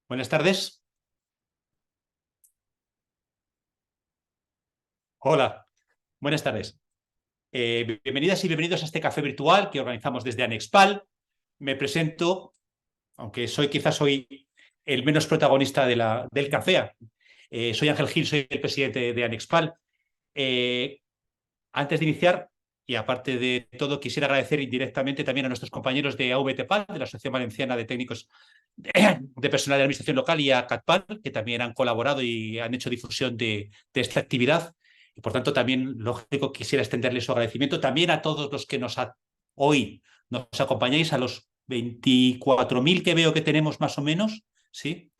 Buenas tardes. Hola, buenas tardes. Bienvenidas y bienvenidos a este café virtual que organizamos desde Anexpal. Me presento, aunque quizás soy el menos protagonista del café. Soy Ángel Gil, soy el presidente de Anexpal. Eh, Antes de iniciar, y aparte de todo, quisiera agradecer indirectamente también a nuestros compañeros de AVTPAL, de la Asociación Valenciana de Técnicos de Personal de Administración Local, y a CATPAL, que también han colaborado y han hecho difusión de esta actividad. Y por tanto, también, lógico, quisiera extenderles su agradecimiento también a todos los que hoy nos acompañáis, a los 24.000 que veo que tenemos más o menos. ¿Sí?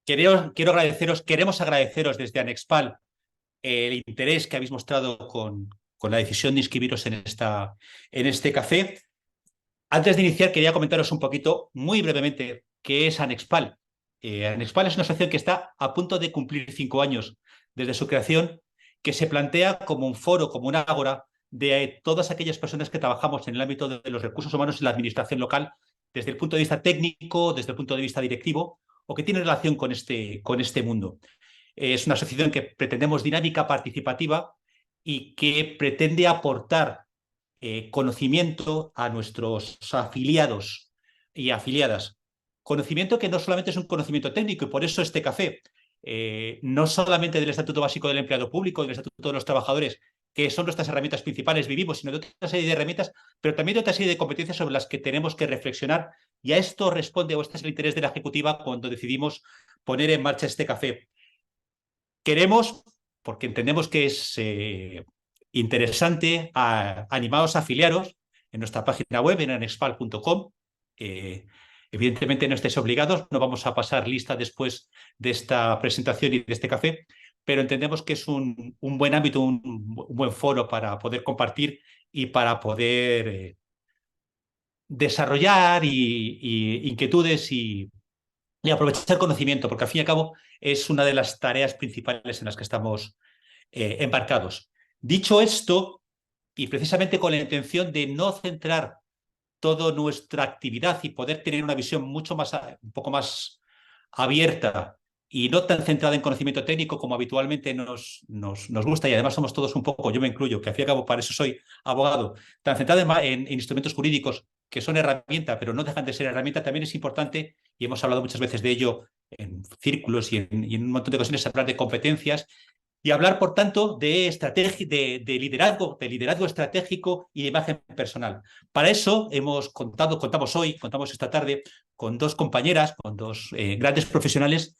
Queremos agradeceros desde Anexpal el interés que habéis mostrado con la decisión de inscribiros en este café. Antes de iniciar, quería comentaros un poquito, muy brevemente, qué es Anexpal. Anexpal es una asociación que está a punto de cumplir 5 años desde su creación, que se plantea como un foro, como una ágora de todas aquellas personas que trabajamos en el ámbito de los recursos humanos en la administración local, desde el punto de vista técnico, desde el punto de vista directivo, o que tiene relación con este mundo. Es una asociación que pretendemos dinámica, participativa y que pretende aportar conocimiento a nuestros afiliados y afiliadas. Conocimiento que no solamente es un conocimiento técnico, y por eso este café, no solamente del Estatuto Básico del Empleado Público, del Estatuto de los Trabajadores, que son nuestras herramientas principales, vivimos, sino de otra serie de herramientas, pero también de otra serie de competencias sobre las que tenemos que reflexionar. Y a esto responde, o este es el interés de la Ejecutiva cuando decidimos poner en marcha este café. Queremos, porque entendemos que es interesante, animados a afiliaros en nuestra página web, en anexpal.com. Evidentemente no estéis obligados, no vamos a pasar lista después de esta presentación y de este café, pero entendemos que es un buen ámbito, un buen foro para poder compartir y para poder desarrollar inquietudes y aprovechar conocimiento, porque al fin y al cabo es una de las tareas principales en las que estamos embarcados. Dicho esto, y precisamente con la intención de no centrar toda nuestra actividad y poder tener una visión un poco más abierta y no tan centrada en conocimiento técnico como habitualmente nos gusta, y además somos todos un poco, yo me incluyo, que al fin y al cabo para eso soy abogado, tan centrado en instrumentos jurídicos que son herramienta, pero no dejan de ser herramienta. También es importante, y hemos hablado muchas veces de ello en círculos y en un montón de ocasiones, hablar de competencias y hablar, por tanto, de estrategia, de liderazgo estratégico y de imagen personal. Para eso contamos esta tarde con dos compañeras, con dos grandes profesionales,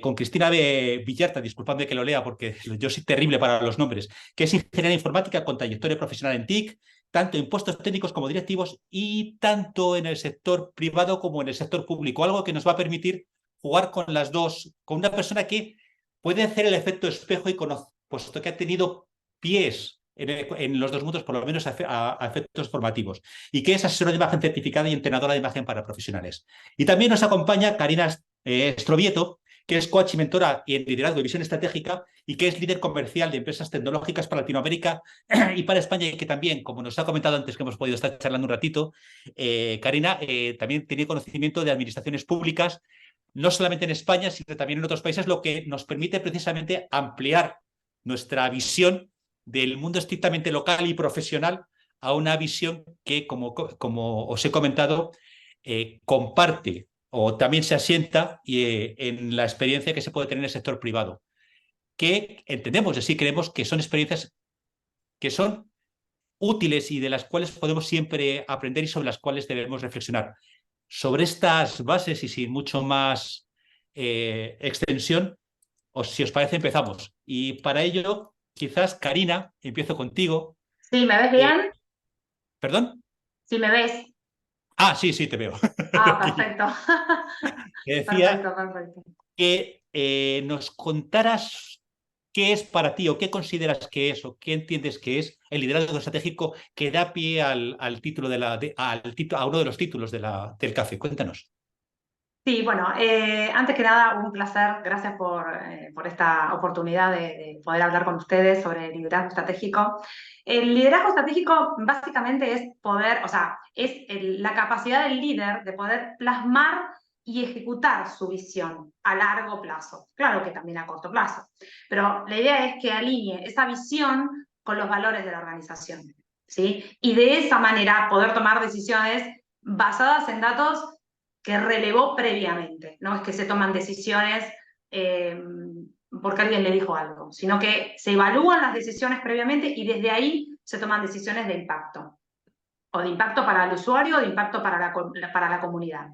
con Cristina Villarta, disculpadme que lo lea porque yo soy terrible para los nombres, que es ingeniera informática con trayectoria profesional en TIC, tanto en puestos técnicos como directivos y tanto en el sector privado como en el sector público, algo que nos va a permitir jugar con las dos, con una persona que puede hacer el efecto espejo y puesto que ha tenido pies en los dos mundos, por lo menos a efectos formativos, y que es asesora de imagen certificada y entrenadora de imagen para profesionales. Y también nos acompaña Karina Estrovieto, que es coach y mentora en liderazgo y visión estratégica, y que es líder comercial de empresas tecnológicas para Latinoamérica y para España, y que también, como nos ha comentado antes que hemos podido estar charlando un ratito, Karina también tiene conocimiento de administraciones públicas, no solamente en España, sino también en otros países, lo que nos permite precisamente ampliar nuestra visión del mundo estrictamente local y profesional a una visión que, como os he comentado, comparte o también se asienta en la experiencia que se puede tener en el sector privado, que entendemos, así creemos que son experiencias que son útiles y de las cuales podemos siempre aprender y sobre las cuales debemos reflexionar. Sobre estas bases y sin mucho más extensión, si os parece, empezamos. Y para ello, quizás, Karina, empiezo contigo. Sí, ¿me ves Eh, bien? ¿Perdón? Sí, ¿me ves? Ah, sí, sí, te veo. Ah, Aquí. perfecto. Te decía Perfecto, perfecto. que nos contaras qué es para ti o qué consideras que es o qué entiendes que es el liderazgo estratégico que da pie al título a uno de los títulos del café. Cuéntanos. Sí, bueno, antes que nada, un placer. Gracias por esta oportunidad de poder hablar con ustedes sobre el liderazgo estratégico. El liderazgo estratégico básicamente es poder, o sea, es la capacidad del líder de poder plasmar y ejecutar su visión a largo plazo. Claro que también a corto plazo, pero la idea es que alinee esa visión con los valores de la organización, ¿sí? Y de esa manera poder tomar decisiones basadas en datos que relevó previamente. No es que se toman decisiones eh, porque alguien le dijo algo, sino que se evalúan las decisiones previamente y desde ahí se toman decisiones de impacto, o de impacto para el usuario o de impacto para la comunidad.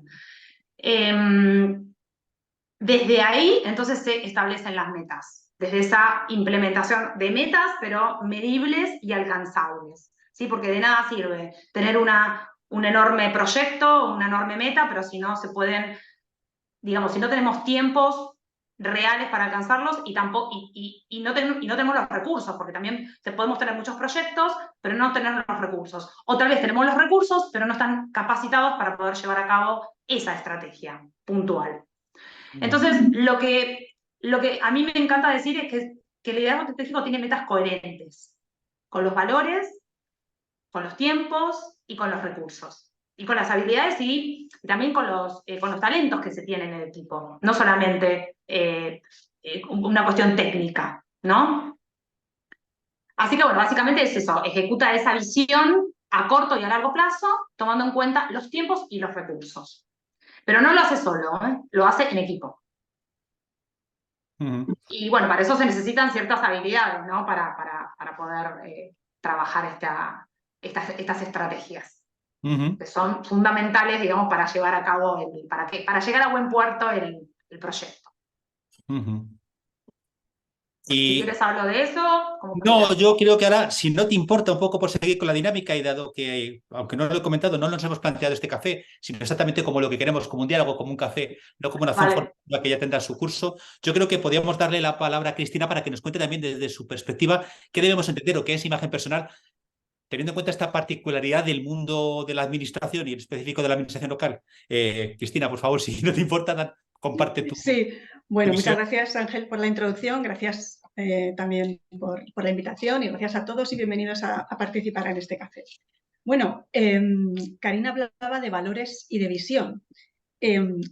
Desde ahí, entonces, se establecen las metas, desde esa implementación de metas, pero medibles y alcanzables, ¿sí? Porque de nada sirve tener un enorme proyecto, una enorme meta, pero si no se pueden, digamos, si no tenemos tiempos reales para alcanzarlos y, tampoco, y no tenemos los recursos, porque también podemos tener muchos proyectos, pero no tener los recursos. O tal vez tenemos los recursos, pero no están capacitados para poder llevar a cabo esa estrategia puntual. Entonces, lo que a mí me encanta decir es que el liderazgo estratégico tiene metas coherentes con los valores, con los tiempos y con los recursos. Y con las habilidades y también con los talentos que se tienen en el equipo. No solamente una cuestión técnica, ¿no? Así que bueno, básicamente es eso, ejecuta esa visión a corto y a largo plazo, tomando en cuenta los tiempos y los recursos. Pero no lo hace solo, ¿eh? Lo hace en equipo. Ujú, Y bueno, para eso se necesitan ciertas habilidades, ¿no? Para poder trabajar estas estrategias, ujú, que son fundamentales, digamos, para llevar a cabo, para llegar a buen puerto el proyecto. ujú. Si Y quieres hablo de eso, como no, prefieras. yo creo que ahora, si no te importa un poco por seguir con la dinámica y dado que, aunque no lo he comentado, no nos hemos planteado este café, sino exactamente como lo que queremos, como un diálogo, como un café, no como una acción Vale, formativa que ya tendrá su curso, yo creo que podríamos darle la palabra a Cristina para que nos cuente también desde su perspectiva qué debemos entender o qué es imagen personal, teniendo en cuenta esta particularidad del mundo de la administración y en específico de la administración local. Cristina, por favor, si no te importa, comparte Sí, tu bueno, muchas visión. gracias Ángel por la introducción, gracias también por la invitación y gracias a todos y bienvenidos a participar en este café. Bueno, Karina hablaba de valores y de visión.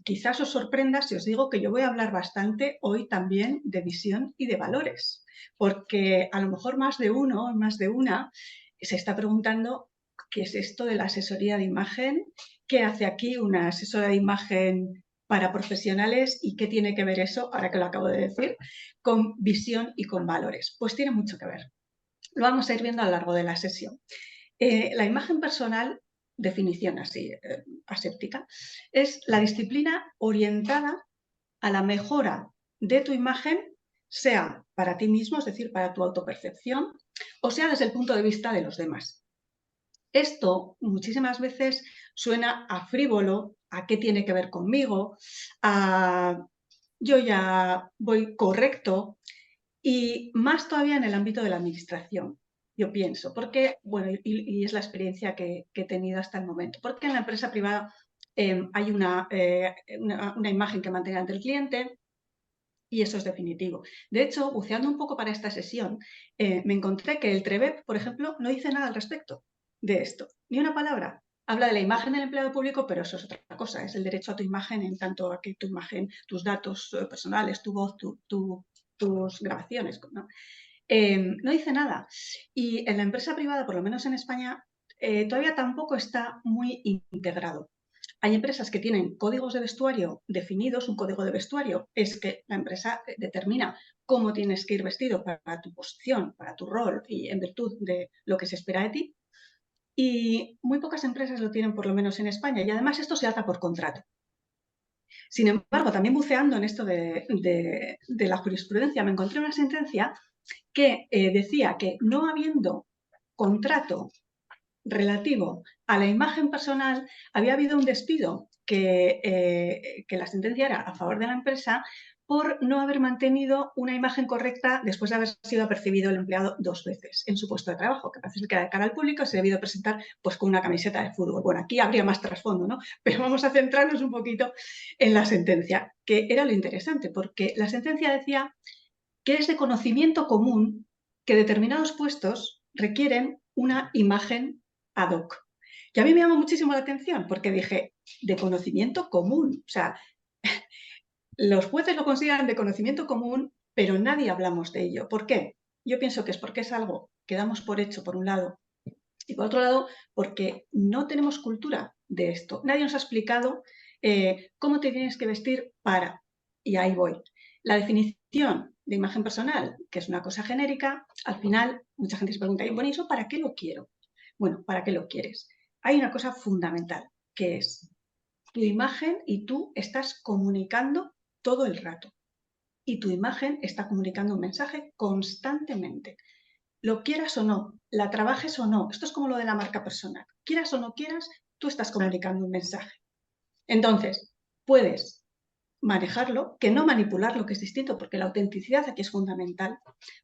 Quizás os sorprenda si os digo que yo voy a hablar bastante hoy también de visión y de valores, porque a lo mejor más de uno, más de una, se está preguntando qué es esto de la asesoría de imagen, qué hace aquí una asesora de imagen para profesionales y qué tiene que ver eso, ahora que lo acabo de decir, con visión y con valores. Pues tiene mucho que ver. Lo vamos a ir viendo a lo largo de la sesión. La imagen personal, definición así aséptica, es la disciplina orientada a la mejora de tu imagen, sea para ti mismo, es decir, para tu autopercepción, o sea desde el punto de vista de los demás. Esto muchísimas veces suena a frívolo, a qué tiene que ver conmigo, a yo ya voy correcto, y más todavía en el ámbito de la administración, yo pienso, porque, bueno, y es la experiencia que he tenido hasta el momento, porque en la empresa privada hay una imagen que mantener ante el cliente y eso es definitivo. De hecho, buceando un poco para esta sesión, me encontré que el TREVEP, por ejemplo, no dice nada al respecto de esto, ni una palabra. Habla de la imagen del empleado público, pero eso es otra cosa, es el derecho a tu imagen en tanto a que tu imagen, tus datos personales, tu voz, tus grabaciones, ¿no? No dice nada. Y en la empresa privada, por lo menos en España, todavía tampoco está muy integrado. Hay empresas que tienen códigos de vestuario definidos. Un código de vestuario es que la empresa determina cómo tienes que ir vestido para tu posición, para tu rol y en virtud de lo que se espera de ti. Y muy pocas empresas lo tienen, por lo menos en España. Y además esto se ata por contrato. Sin embargo, también buceando en esto de la jurisprudencia, me encontré una sentencia que decía que no habiendo contrato relativo a la imagen personal, había habido un despido que la sentencia era a favor de la empresa por no haber mantenido una imagen correcta después de haber sido apercibido el empleado 2 veces en su puesto de trabajo, que parece que de cara al público se ha debido presentar pues, con una camiseta de fútbol. Bueno, aquí habría más trasfondo, ¿no? Pero vamos a centrarnos un poquito en la sentencia, que era lo interesante, porque la sentencia decía que es de conocimiento común que determinados puestos requieren una imagen ad hoc. Y a mí me llamó muchísimo la atención, porque dije, de conocimiento común, o sea, los jueces lo consideran de conocimiento común, pero nadie hablamos de ello. ¿Por qué? Yo pienso que es porque es algo que damos por hecho, por un lado, y por otro lado, porque no tenemos cultura de esto. Nadie nos ha explicado cómo te tienes que vestir para, y ahí voy. La definición de imagen personal, que es una cosa genérica, al final mucha gente se pregunta, bueno, ¿y eso para qué lo quiero? Bueno, ¿para qué lo quieres? Hay una cosa fundamental, que es tu imagen y tú estás comunicando todo el rato. Y tu imagen está comunicando un mensaje constantemente. Lo quieras o no, la trabajes o no, esto es como lo de la marca personal. Quieras o no quieras, tú estás comunicando un mensaje. Entonces, puedes manejarlo, que no manipularlo, que es distinto, porque la autenticidad aquí es fundamental.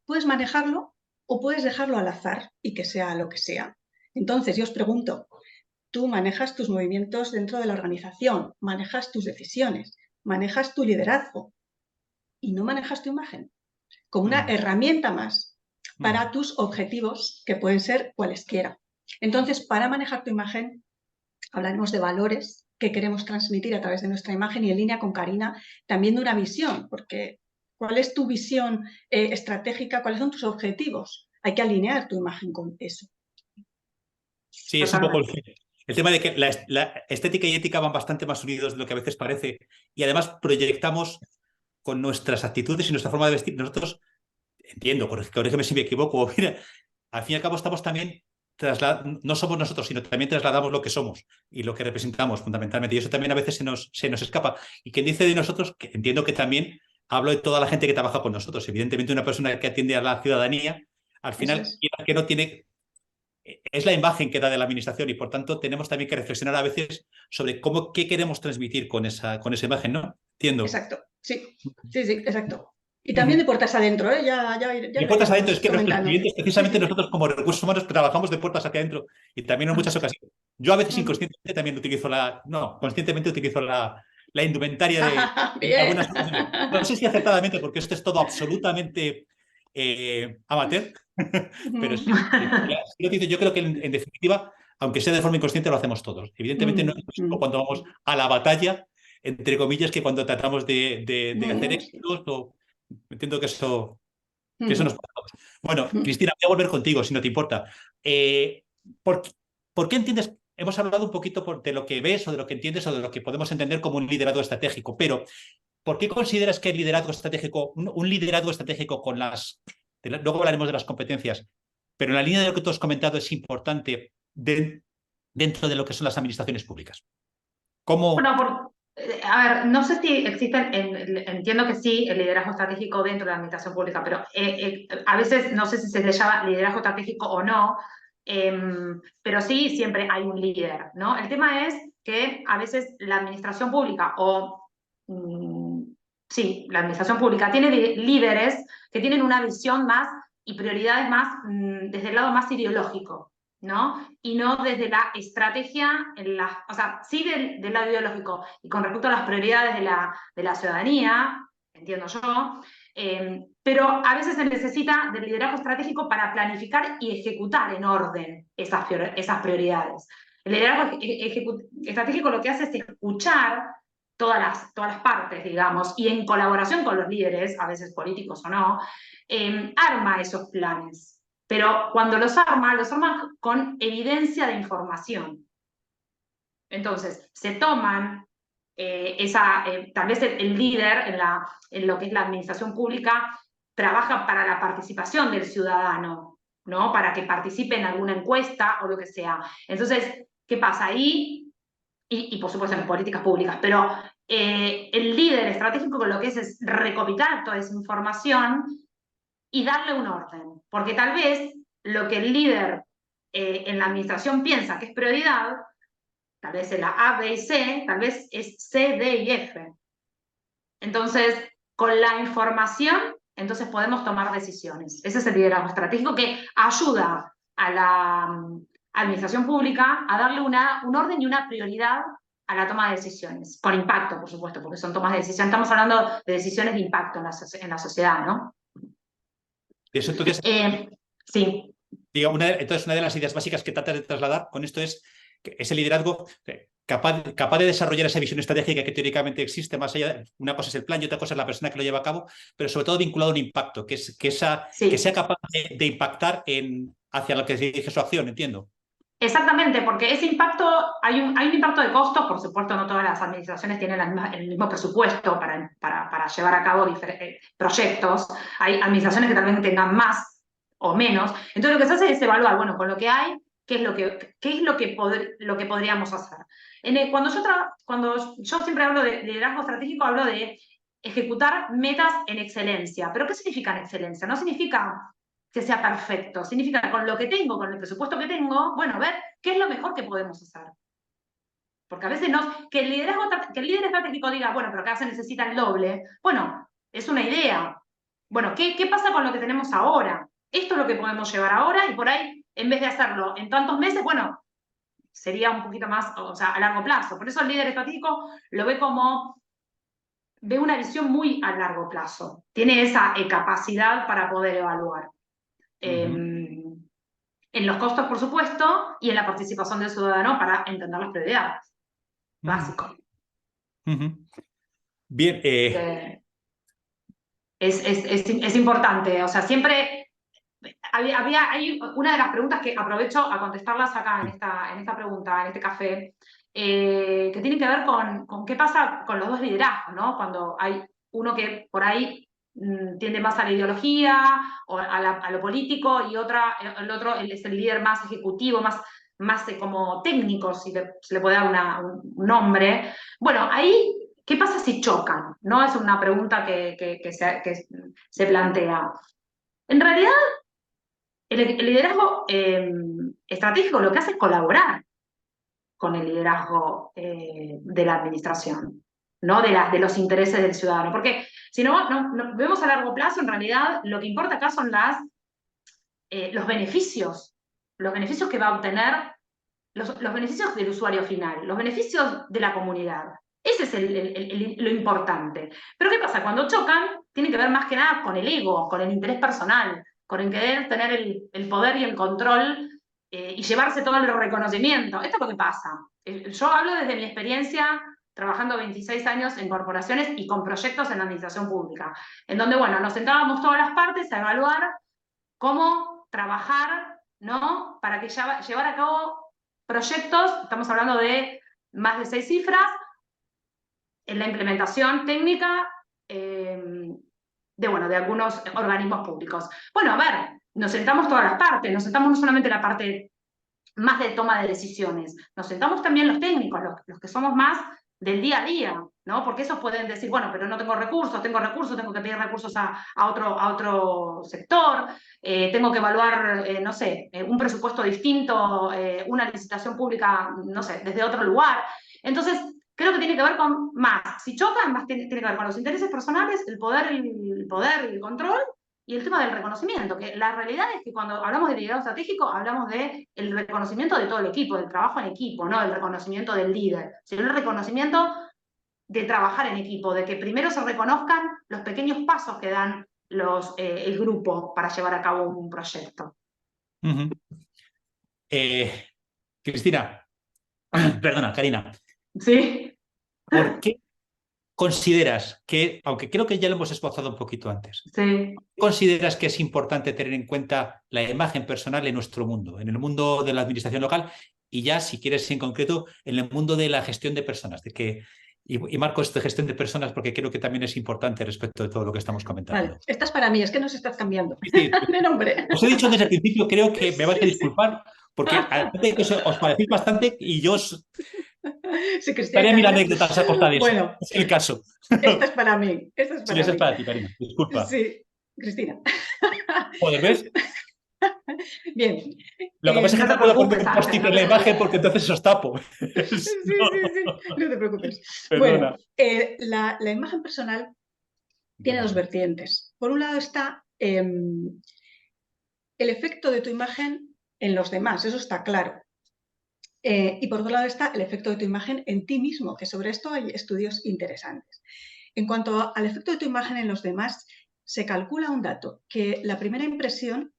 Puedes manejarlo o puedes dejarlo al azar y que sea lo que sea. Entonces, yo os pregunto, tú manejas tus movimientos dentro de la organización, manejas tus decisiones, manejas tu liderazgo y no manejas tu imagen como una herramienta más para tus objetivos, que pueden ser cualesquiera. Entonces, para manejar tu imagen, hablaremos de valores que queremos transmitir a través de nuestra imagen y en línea con Karina, también de una visión, porque ¿cuál es tu visión estratégica? ¿Cuáles son tus objetivos? Hay que alinear tu imagen con eso. Sí, es un poco el tema de que la estética y ética van bastante más unidos de lo que a veces parece, y además proyectamos con nuestras actitudes y nuestra forma de vestir. Nosotros, entiendo, corrígeme si me equivoco, mira, al fin y al cabo estamos también, no somos nosotros, sino también trasladamos lo que somos y lo que representamos fundamentalmente, y eso también a veces se nos escapa. Y quien dice de nosotros, que entiendo que también hablo de toda la gente que trabaja con nosotros. Evidentemente, una persona que atiende a la ciudadanía, al final, que no tiene, es la imagen que da de la administración, y por tanto tenemos también que reflexionar a veces sobre qué queremos transmitir con esa imagen, ¿no? Entiendo. Exacto, sí, exacto. Y también de puertas adentro, ¿eh? Ya de puertas adentro, es que nuestros comentando. clientes, precisamente nosotros como recursos humanos, trabajamos de puertas hacia adentro, y también en muchas ocasiones. Yo a veces inconscientemente también utilizo conscientemente utilizo la indumentaria de algunas ocasiones. No sé si acertadamente, porque esto es todo absolutamente amateur, pero sí, yo creo que en definitiva, aunque sea de forma inconsciente, lo hacemos todos. Evidentemente no es lo mismo cuando vamos a la batalla, entre comillas, que cuando tratamos de hacer éxitos. Entiendo que eso nos pasa. Bueno, Cristina, voy a volver contigo, si no te importa. ¿Por qué entiendes? Hemos hablado un poquito de lo que ves o de lo que entiendes o de lo que podemos entender como un liderazgo estratégico, pero ¿por qué consideras que el liderazgo estratégico, un liderazgo estratégico con luego hablaremos de las competencias, pero en la línea de lo que tú has comentado, es importante dentro de lo que son las administraciones públicas? ¿Cómo? Bueno, a ver, no sé si existen, entiendo que sí, el liderazgo estratégico dentro de la administración pública, pero a veces no sé si se le llama liderazgo estratégico o no, pero sí siempre hay un líder, ¿no? El tema es que a veces la administración pública sí, la administración pública tiene líderes que tienen una visión más y prioridades más desde el lado más ideológico, ¿no? Y no desde la estrategia, o sea, sí del lado ideológico y con respecto a las prioridades de la ciudadanía, entiendo yo, pero a veces se necesita del liderazgo estratégico para planificar y ejecutar en orden esas prioridades. El liderazgo estratégico lo que hace es escuchar todas las partes, digamos, y en colaboración con los líderes, a veces políticos o no, arma esos planes. Pero cuando los arma con evidencia de información. Entonces, se toman tal vez el líder en lo que es la administración pública trabaja para la participación del ciudadano, ¿no? Para que participe en alguna encuesta o lo que sea. Entonces, ¿qué pasa ahí? Y por supuesto en políticas públicas, pero el líder estratégico lo que es recopilar toda esa información y darle un orden, porque tal vez lo que el líder en la administración piensa que es prioridad, tal vez es la A, B y C, tal vez es C, D y F. Entonces, con la información, entonces podemos tomar decisiones. Ese es el liderazgo estratégico que ayuda a la administración pública a darle un orden y una prioridad a la toma de decisiones, con impacto, por supuesto, porque son tomas de decisión. Estamos hablando de decisiones de impacto en la sociedad, ¿no? Eso, entonces, sí. digo, entonces, una de las ideas básicas que tratas de trasladar con esto es que ese liderazgo capaz de desarrollar esa visión estratégica que teóricamente existe, más allá de una cosa es el plan y otra cosa es la persona que lo lleva a cabo, pero sobre todo vinculado a un impacto, que sea capaz de impactar hacia lo que se dirige su acción, entiendo. Exactamente, porque ese impacto, hay un impacto de costos, por supuesto no todas las administraciones tienen el mismo presupuesto para llevar a cabo proyectos, hay administraciones que también tengan más o menos, entonces lo que se hace es evaluar, bueno, con lo que hay, qué es lo que podríamos hacer. Cuando yo siempre hablo de liderazgo estratégico, hablo de ejecutar metas en excelencia, pero ¿qué significa en excelencia? No significa que sea perfecto. Significa con lo que tengo, con el presupuesto que tengo, bueno, ver qué es lo mejor que podemos hacer. Porque a veces que el líder estratégico diga, bueno, pero acá se necesita el doble. Bueno, es una idea. Bueno, ¿qué pasa con lo que tenemos ahora? Esto es lo que podemos llevar ahora y por ahí, en vez de hacerlo en tantos meses, bueno, sería un poquito más, o sea, a largo plazo. Por eso el líder estratégico lo ve una visión muy a largo plazo. Tiene esa capacidad para poder evaluar. En los costos, por supuesto, y en la participación del ciudadano para entender las prioridades. Básico. Bien. Es importante, o sea, siempre hay una de las preguntas que aprovecho a contestarlas acá en esta pregunta, en este café, que tiene que ver con qué pasa con los dos liderazgos, ¿no? Cuando hay uno que por ahí tiende más a la ideología o a lo político y el otro es el líder más ejecutivo, más como técnico, si se le puede dar un nombre. Bueno, ahí, ¿qué pasa si chocan? ¿No? Es una pregunta que se plantea. En realidad, el liderazgo estratégico lo que hace es colaborar con el liderazgo de la administración, ¿no? De los intereses del ciudadano. Porque si no vemos a largo plazo, en realidad lo que importa acá son los beneficios que va a obtener, los beneficios del usuario final, los beneficios de la comunidad. Ese es lo importante. Pero ¿qué pasa? Cuando chocan, tiene que ver más que nada con el ego, con el interés personal, con el querer tener el poder y el control y llevarse todo el reconocimiento. Esto es lo que pasa. Yo hablo desde mi experiencia trabajando 26 años en corporaciones y con proyectos en la administración pública, en donde, bueno, nos sentábamos todas las partes a evaluar cómo trabajar, ¿no? Para que llevar a cabo proyectos, estamos hablando de más de 6 cifras, en la implementación técnica de algunos organismos públicos. Bueno, a ver, nos sentamos todas las partes, nos sentamos no solamente la parte más de toma de decisiones, nos sentamos también los técnicos, los que somos más del día a día, ¿no? Porque esos pueden decir, bueno, pero no tengo recursos, tengo que pedir recursos a otro sector, tengo que evaluar, no sé, un presupuesto distinto, una licitación pública, no sé, desde otro lugar. Entonces, creo que tiene que ver con más. Si chocan, más tiene que ver con los intereses personales, el poder y el control, y el tema del reconocimiento, que la realidad es que cuando hablamos de liderazgo estratégico, hablamos del reconocimiento de todo el equipo, del trabajo en equipo, no el reconocimiento del líder, sino el reconocimiento de trabajar en equipo, de que primero se reconozcan los pequeños pasos que dan el grupo para llevar a cabo un proyecto. Cristina, perdona, Karina. Sí. ¿Por qué consideras que, aunque creo que ya lo hemos esbozado un poquito antes, sí, consideras que es importante tener en cuenta la imagen personal en nuestro mundo, en el mundo de la administración local y ya, si quieres en concreto, en el mundo de la gestión de personas? Y marco esto de gestión de personas porque creo que también es importante respecto de todo lo que estamos comentando. Vale, esta es para mí, es que nos estás cambiando sí, de nombre. Os he dicho desde el principio, creo que me vais a disculpar porque aparte que os parecéis bastante y yo os daré mil anécdotas a costa de eso. Bueno, es el caso. Esta es para mí. Esta es para sí, esa es para ti, Karina. Disculpa. Sí, Cristina. Joder, ¿ves? Bien. Lo que pasa es que no puedo poner un post-it en la imagen porque entonces os tapo. Sí, no te preocupes. Perdona. Bueno, la imagen personal tiene dos vertientes. Por un lado está el efecto de tu imagen en los demás, eso está claro. Y por otro lado está el efecto de tu imagen en ti mismo, que sobre esto hay estudios interesantes. En cuanto al efecto de tu imagen en los demás, se calcula un dato, que la primera impresión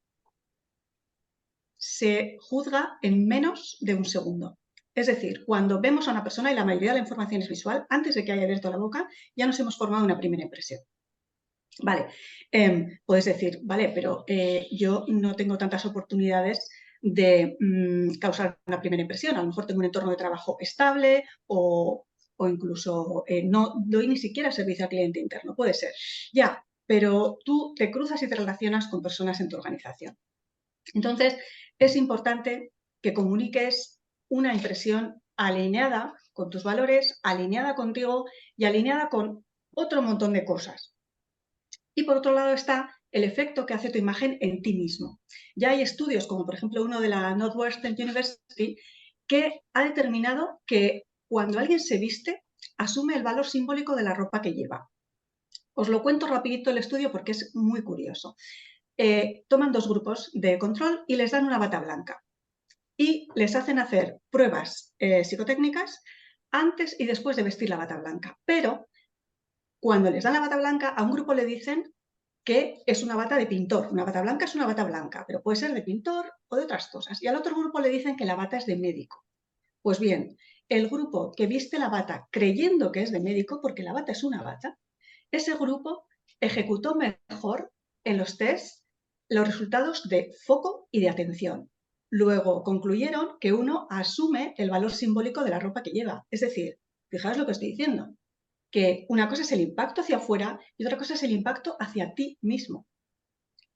se juzga en menos de un segundo. Es decir, cuando vemos a una persona y la mayoría de la información es visual, antes de que haya abierto la boca, ya nos hemos formado una primera impresión. Vale, puedes decir, vale, pero yo no tengo tantas oportunidades de causar una primera impresión. A lo mejor tengo un entorno de trabajo estable o incluso no doy ni siquiera servicio al cliente interno. Puede ser, ya, pero tú te cruzas y te relacionas con personas en tu organización. Entonces, es importante que comuniques una impresión alineada con tus valores, alineada contigo y alineada con otro montón de cosas. Y por otro lado está el efecto que hace tu imagen en ti mismo. Ya hay estudios, como por ejemplo uno de la Northwestern University, que ha determinado que cuando alguien se viste, asume el valor simbólico de la ropa que lleva. Os lo cuento rapidito el estudio porque es muy curioso. Toman dos grupos de control y les dan una bata blanca. Y les hacen hacer pruebas psicotécnicas antes y después de vestir la bata blanca. Pero cuando les dan la bata blanca, a un grupo le dicen que es una bata de pintor. Una bata blanca es una bata blanca, pero puede ser de pintor o de otras cosas. Y al otro grupo le dicen que la bata es de médico. Pues bien, el grupo que viste la bata creyendo que es de médico, porque la bata es una bata, ese grupo ejecutó mejor en los tests los resultados de foco y de atención. Luego concluyeron que uno asume el valor simbólico de la ropa que lleva. Es decir, fijaos lo que estoy diciendo, que una cosa es el impacto hacia afuera y otra cosa es el impacto hacia ti mismo.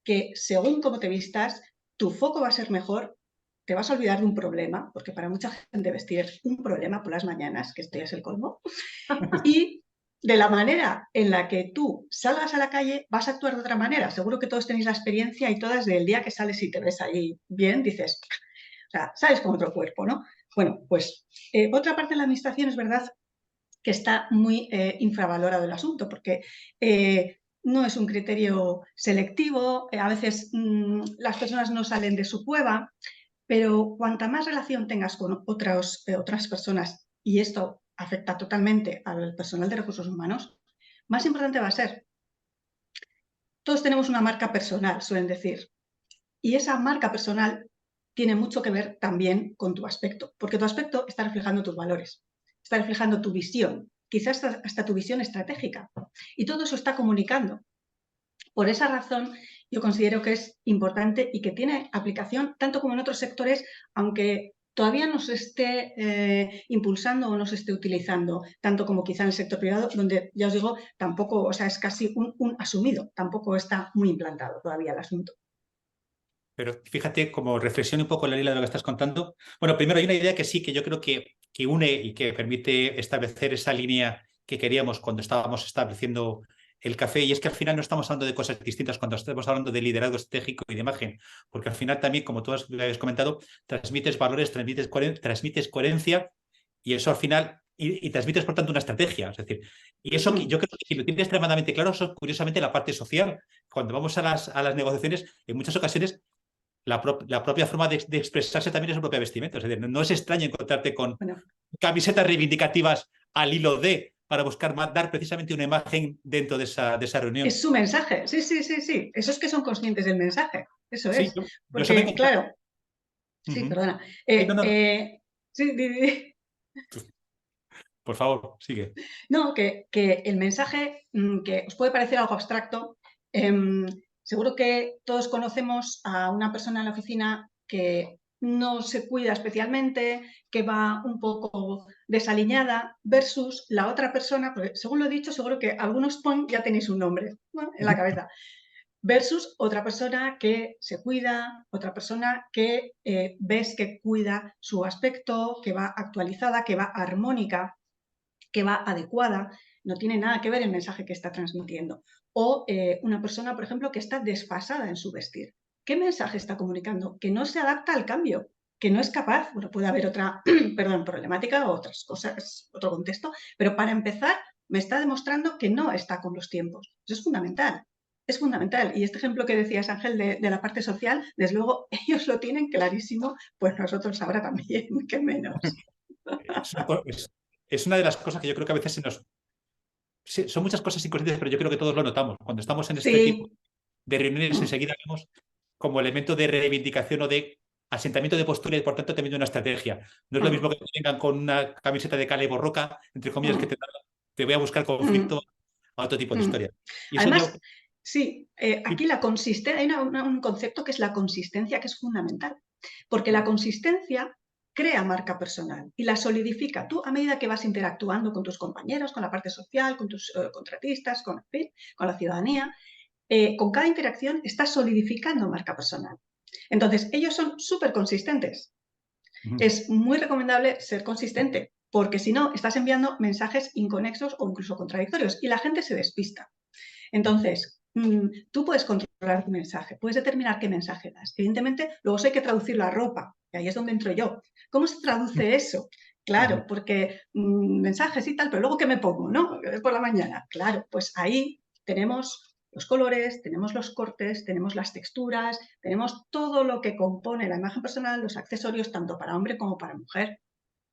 Que según cómo te vistas, tu foco va a ser mejor, te vas a olvidar de un problema, porque para mucha gente vestir es un problema por las mañanas, que esto ya es el colmo, y de la manera en la que tú salgas a la calle vas a actuar de otra manera. Seguro que todos tenéis la experiencia y todas del día que sales y te ves ahí bien, dices, o sea, sales con otro cuerpo, ¿no? Bueno, pues otra parte de la administración es verdad que está muy infravalorado el asunto, porque no es un criterio selectivo, a veces las personas no salen de su cueva, pero cuanta más relación tengas con otras personas, y esto afecta totalmente al personal de recursos humanos, más importante va a ser. Todos tenemos una marca personal, suelen decir, y esa marca personal tiene mucho que ver también con tu aspecto, porque tu aspecto está reflejando tus valores, está reflejando tu visión, quizás hasta tu visión estratégica, y todo eso está comunicando. Por esa razón, yo considero que es importante y que tiene aplicación tanto como en otros sectores, aunque todavía no se esté impulsando o no se esté utilizando, tanto como quizá en el sector privado, donde ya os digo, tampoco, o sea, es casi un asumido, tampoco está muy implantado todavía el asunto. Pero fíjate, como reflexión un poco en la línea de lo que estás contando. Bueno, primero hay una idea que sí, que yo creo que une y que permite establecer esa línea que queríamos cuando estábamos estableciendo el café, y es que al final no estamos hablando de cosas distintas cuando estamos hablando de liderazgo estratégico y de imagen, porque al final también, como tú habías comentado, transmites valores, transmites coherencia, y eso al final, y transmites por tanto una estrategia. Es decir, y eso yo creo que si lo tienes extremadamente claro, eso curiosamente la parte social. Cuando vamos a las negociaciones, en muchas ocasiones la propia forma de expresarse también es su propia vestimenta. Es decir, no es extraño encontrarte con camisetas reivindicativas al hilo de para buscar dar precisamente una imagen dentro de esa reunión. Es su mensaje, sí, sí, sí, sí. Eso es que son conscientes del mensaje, eso Sí, es. yo eso me Porque, claro, sí, perdona. No. Sí, Por favor, sigue. no, que el mensaje, que os puede parecer algo abstracto, seguro que todos conocemos a una persona en la oficina que no se cuida especialmente, que va un poco desaliñada, versus la otra persona, porque según lo he dicho, seguro que algunos ya tenéis un nombre, ¿no?, en la cabeza, versus otra persona que se cuida, otra persona que ves que cuida su aspecto, que va actualizada, que va armónica, que va adecuada, no tiene nada que ver el mensaje que está transmitiendo. O una persona, por ejemplo, que está desfasada en su vestir. ¿Qué mensaje está comunicando? Que no se adapta al cambio, que no es capaz. Bueno, puede haber otra problemática o otras cosas, otro contexto, pero para empezar, me está demostrando que no está con los tiempos. Eso es fundamental. Es fundamental. Y este ejemplo que decías, Ángel, de la parte social, desde luego ellos lo tienen clarísimo, pues nosotros ahora también, qué menos. Es una de las cosas que yo creo que a veces se nos... Sí, son muchas cosas inconscientes, pero yo creo que todos lo notamos. Cuando estamos en este tipo Sí. de reuniones, enseguida vemos como elemento de reivindicación o de asentamiento de postura y, por tanto, también de una estrategia. No es lo mismo que vengan con una camiseta de cala y borroca, entre comillas, que te voy a buscar conflicto a otro tipo de historia. Y eso Además, sí, aquí la consistencia, hay un concepto que es la consistencia, que es fundamental, porque la consistencia crea marca personal y la solidifica. Tú, a medida que vas interactuando con tus compañeros, con la parte social, con tus contratistas, con la ciudadanía, con cada interacción estás solidificando marca personal. Entonces, ellos son súper consistentes. Es muy recomendable ser consistente, porque si no, estás enviando mensajes inconexos o incluso contradictorios y la gente se despista. Entonces, tú puedes controlar tu mensaje, puedes determinar qué mensaje das. Evidentemente, luego hay que traducir la ropa, y ahí es donde entro yo. ¿Cómo se traduce eso? Claro, porque mensajes y tal, pero luego ¿qué me pongo, no? Por la mañana. Claro, pues ahí tenemos los colores, tenemos los cortes, tenemos las texturas, tenemos todo lo que compone la imagen personal, los accesorios, tanto para hombre como para mujer.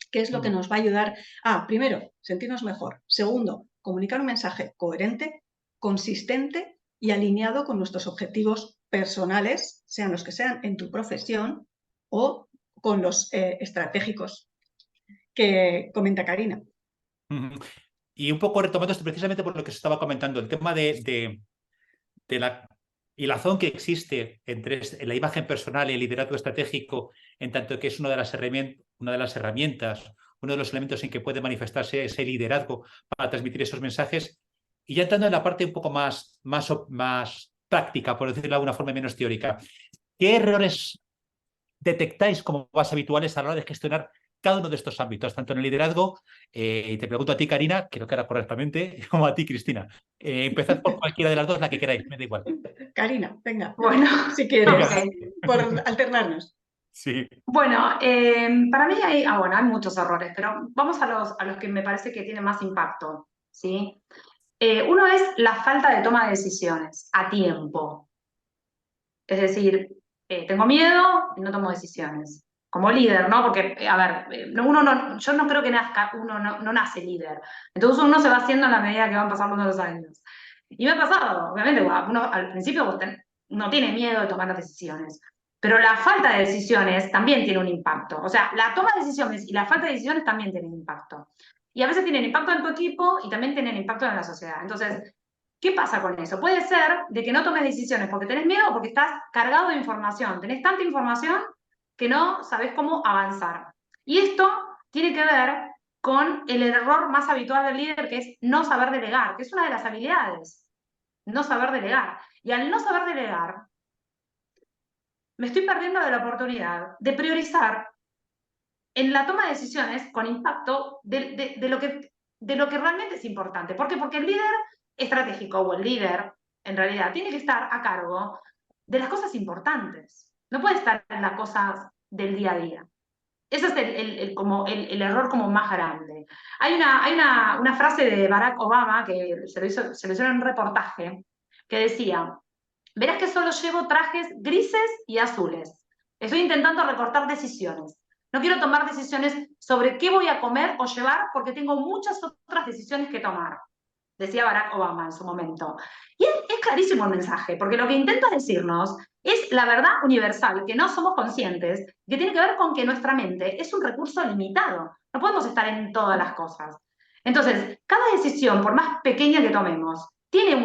¿Qué es lo que nos va a ayudar a, primero, sentirnos mejor? Segundo, comunicar un mensaje coherente, consistente y alineado con nuestros objetivos personales, sean los que sean en tu profesión o con los estratégicos que comenta Karina. Y un poco retomando esto precisamente por lo que se estaba comentando, el tema de la hilazón que existe entre la imagen personal y el liderazgo estratégico, en tanto que es una de las herramientas, uno de los elementos en que puede manifestarse ese liderazgo para transmitir esos mensajes. Y ya entrando en la parte un poco más práctica, por decirlo de alguna forma, menos teórica, ¿qué errores detectáis como más habituales a la hora de gestionar cada uno de estos ámbitos, tanto en el liderazgo, y te pregunto a ti, Karina, creo que era correctamente, como a ti, Cristina? Empezad por cualquiera de las dos, la que queráis, me da igual. Karina, venga, Bueno, si quieres, okay. por alternarnos. Sí. Bueno, para mí hay muchos errores, pero vamos a los que me parece que tienen más impacto, ¿sí? Uno es la falta de toma de decisiones a tiempo. Es decir, tengo miedo y no tomo decisiones. Como líder, ¿no? Porque, a ver, yo no creo que uno no nace líder. Entonces uno se va haciendo a la medida que van pasando los años. Y me ha pasado, obviamente, uno al principio no tiene miedo de tomar las decisiones. Pero la falta de decisiones también tiene un impacto. O sea, la toma de decisiones y la falta de decisiones también tienen impacto. Y a veces tienen impacto en tu equipo y también tienen impacto en la sociedad. Entonces, ¿qué pasa con eso? Puede ser de que no tomes decisiones porque tenés miedo o porque estás cargado de información. Tenés tanta información que no sabés cómo avanzar. Y esto tiene que ver con el error más habitual del líder, que es no saber delegar, que es una de las habilidades. No saber delegar. Y al no saber delegar, me estoy perdiendo de la oportunidad de priorizar en la toma de decisiones con impacto de lo que realmente es importante. ¿Por qué? Porque el líder estratégico o el líder, en realidad, tiene que estar a cargo de las cosas importantes. No puede estar en las cosas del día a día. Ese es el error como más grande. Hay una frase de Barack Obama que se lo hicieron en un reportaje que decía: verás que solo llevo trajes grises y azules. Estoy intentando recortar decisiones. No quiero tomar decisiones sobre qué voy a comer o llevar porque tengo muchas otras decisiones que tomar, decía Barack Obama en su momento. Y es clarísimo el mensaje, porque lo que intenta decirnos es la verdad universal, que no somos conscientes, que tiene que ver con que nuestra mente es un recurso limitado. No podemos estar en todas las cosas. Entonces, cada decisión, por más pequeña que tomemos, tiene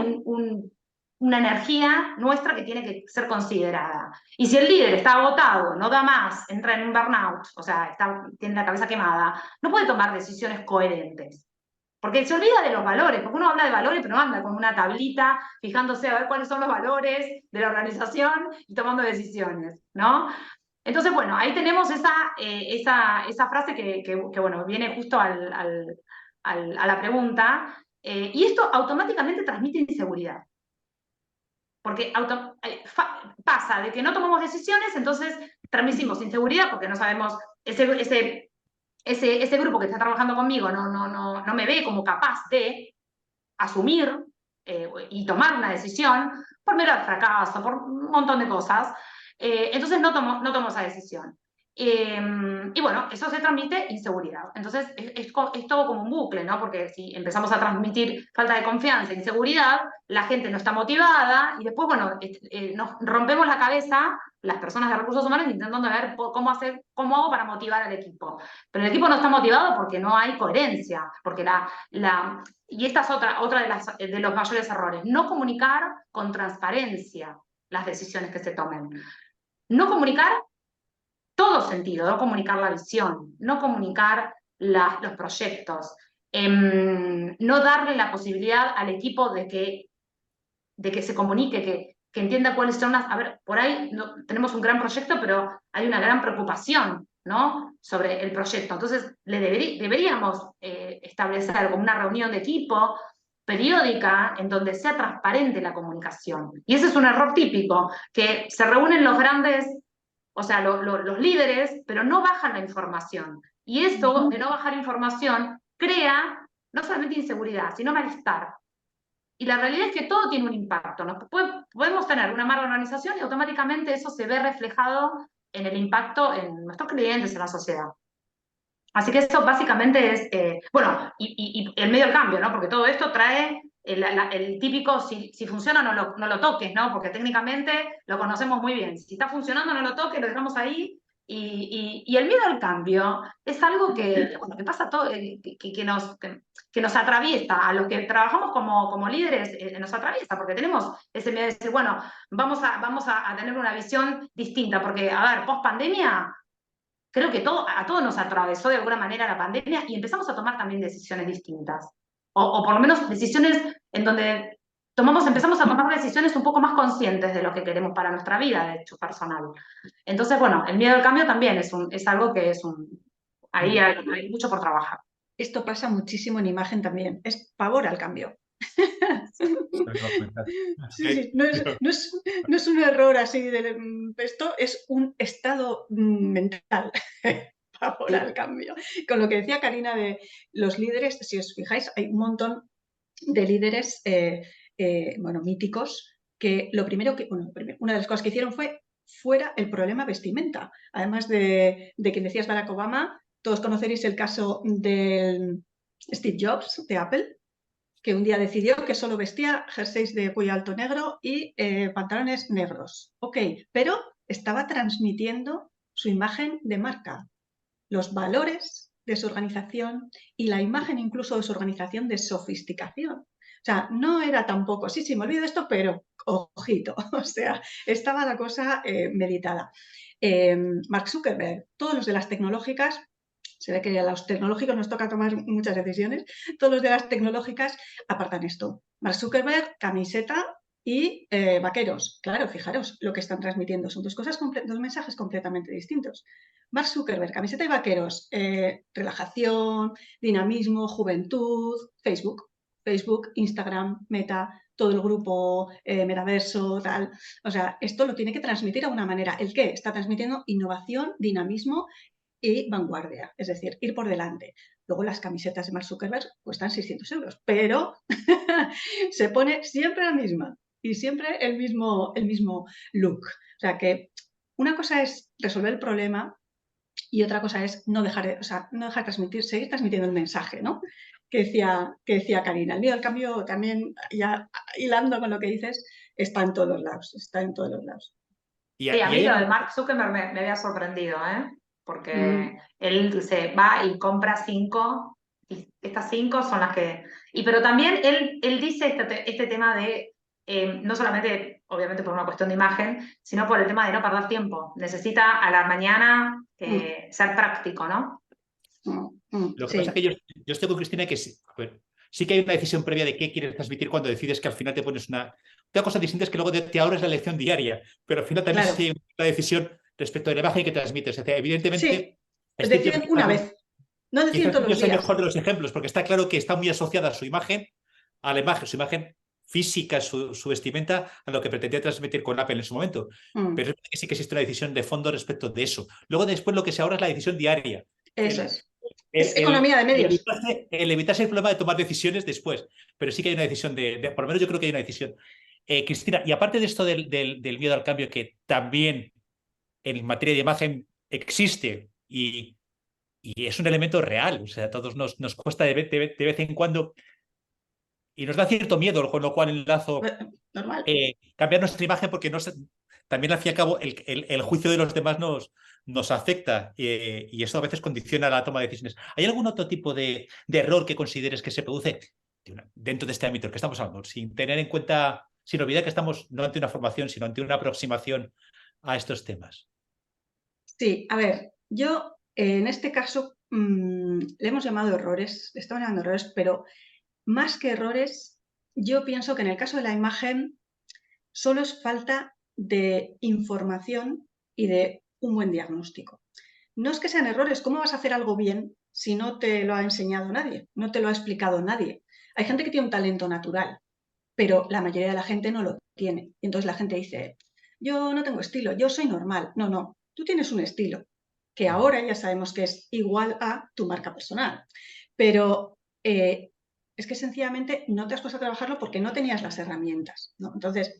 una energía nuestra que tiene que ser considerada. Y si el líder está agotado, no da más, entra en un burnout, o sea, tiene la cabeza quemada, no puede tomar decisiones coherentes. Porque se olvida de los valores, porque uno habla de valores, pero no anda con una tablita fijándose a ver cuáles son los valores de la organización y tomando decisiones, ¿no? Entonces, bueno, ahí tenemos esa frase que bueno, viene justo a la pregunta, y esto automáticamente transmite inseguridad. Porque pasa de que no tomamos decisiones, entonces transmitimos inseguridad porque no sabemos, ese grupo que está trabajando conmigo no me ve como capaz de, asumir y tomar una decisión por mero al fracaso, por un montón de cosas. Entonces no tomó esa decisión. Y bueno, eso se transmite inseguridad. Entonces es todo como un bucle, ¿no? Porque si empezamos a transmitir falta de confianza, inseguridad, la gente no está motivada y después, bueno, nos rompemos la cabeza, las personas de recursos humanos, intentando ver cómo hago para motivar al equipo. Pero el equipo no está motivado porque no hay coherencia, porque y esta es otra de los mayores errores, no comunicar con transparencia las decisiones que se tomen. No comunicar todo sentido, no comunicar la visión, no comunicar los proyectos, no darle la posibilidad al equipo de que se comunique, que entienda cuáles son las... A ver, por ahí tenemos un gran proyecto, pero hay una gran preocupación, ¿no?, sobre el proyecto. Entonces, deberíamos establecer como una reunión de equipo periódica en donde sea transparente la comunicación. Y ese es un error típico, que se reúnen los grandes, o sea, los líderes, pero no bajan la información. Y esto de no bajar información crea no solamente inseguridad, sino malestar. Y la realidad es que todo tiene un impacto, ¿no? Podemos tener una mala organización y automáticamente eso se ve reflejado en el impacto en nuestros clientes, en la sociedad. Así que eso básicamente es, bueno, y el medio del cambio, ¿no? Porque todo esto trae el típico, si funciona no lo toques, ¿no? Porque técnicamente lo conocemos muy bien. Si está funcionando no lo toques, lo dejamos ahí. Y el miedo al cambio es algo bueno, que pasa todo, que nos atraviesa. A los que trabajamos como líderes nos atraviesa, porque tenemos ese miedo de decir, bueno, vamos a tener una visión distinta, porque, a ver, post pandemia, creo que a todos nos atravesó de alguna manera la pandemia y empezamos a tomar también decisiones distintas. O por lo menos decisiones en donde empezamos a tomar decisiones un poco más conscientes de lo que queremos para nuestra vida, de hecho, personal. Entonces, bueno, el miedo al cambio también es algo que ahí hay mucho por trabajar. Esto pasa muchísimo en imagen también, es pavor al cambio. Sí, no es un error así, esto es un estado mental, pavor al cambio. Con lo que decía Karina de los líderes, si os fijáis, hay un montón de líderes bueno, míticos, que lo primero una de las cosas que hicieron fue fuera el problema vestimenta. Además de quien decías, Barack Obama, todos conoceréis el caso del Steve Jobs de Apple, que un día decidió que solo vestía jerseys de cuello alto negro y pantalones negros. Ok, pero estaba transmitiendo su imagen de marca, los valores de su organización y la imagen incluso de su organización de sofisticación. O sea, no era tampoco, sí, me olvido de esto, pero ojito, o sea, estaba la cosa meditada. Mark Zuckerberg, todos los de las tecnológicas, se ve que a los tecnológicos nos toca tomar muchas decisiones, todos los de las tecnológicas apartan esto. Mark Zuckerberg, camiseta y vaqueros. Claro, fijaros lo que están transmitiendo. Son dos mensajes completamente distintos. Mark Zuckerberg, camiseta y vaqueros, relajación, dinamismo, juventud, Facebook, Instagram, Meta, todo el grupo metaverso, tal. O sea, esto lo tiene que transmitir de alguna manera. ¿El qué? Está transmitiendo innovación, dinamismo y vanguardia, es decir, ir por delante. Luego las camisetas de Mark Zuckerberg cuestan 600 euros, pero se pone siempre la misma y siempre el mismo look. O sea que una cosa es resolver el problema y otra cosa es no dejar transmitir, seguir transmitiendo el mensaje, ¿no? Que decía Karina. El miedo al cambio también, ya hilando con lo que dices, está en todos lados, está en todos los lados. Sí, a mí lo de Mark Zuckerberg me había sorprendido, porque él se va y compra 5, y estas 5 son las que... pero también él dice este tema de, no solamente, obviamente por una cuestión de imagen, sino por el tema de no perder tiempo. Necesita a la mañana ser práctico, ¿no? Lo que pasa es que yo estoy con Cristina que sí que hay una decisión previa de qué quieres transmitir cuando decides que al final te pones una cosa distinta, es que luego te ahorras la lección diaria, pero al final también sí hay una decisión respecto de la imagen que transmites. O sea, evidentemente... Sí, deciden una vez, no deciden todos los días. Es el mejor de los ejemplos, porque está claro que está muy asociada a su imagen, su imagen física, su vestimenta, a lo que pretendía transmitir con Apple en su momento. Pero sí que existe una decisión de fondo respecto de eso. Luego después lo que se ahorra es la decisión diaria. Eso es. Es economía de medios. el evitarse el problema de tomar decisiones después, pero sí que hay una decisión por lo menos yo creo que hay una decisión. Cristina, y aparte de esto del miedo al cambio, que también en materia de imagen existe y es un elemento real, o sea, a todos nos cuesta de vez en cuando y nos da cierto miedo, con lo cual enlazo Normal. cambiar nuestra imagen porque también al fin y al cabo el juicio de los demás nos afecta y eso a veces condiciona la toma de decisiones. ¿Hay algún otro tipo de error que consideres que se produce dentro de este ámbito del que estamos hablando, sin tener en cuenta, sin olvidar que estamos no ante una formación, sino ante una aproximación a estos temas? Sí, a ver, yo en este caso le hemos llamado errores, le estamos llamando errores, pero más que errores, yo pienso que en el caso de la imagen solo es falta de información y de un buen diagnóstico. No es que sean errores, ¿cómo vas a hacer algo bien si no te lo ha enseñado nadie, no te lo ha explicado nadie? Hay gente que tiene un talento natural, pero la mayoría de la gente no lo tiene. Y entonces la gente dice, yo no tengo estilo, yo soy normal. No, no, tú tienes un estilo, que ahora ya sabemos que es igual a tu marca personal. Pero es que sencillamente no te has puesto a trabajarlo porque no tenías las herramientas, ¿no? Entonces,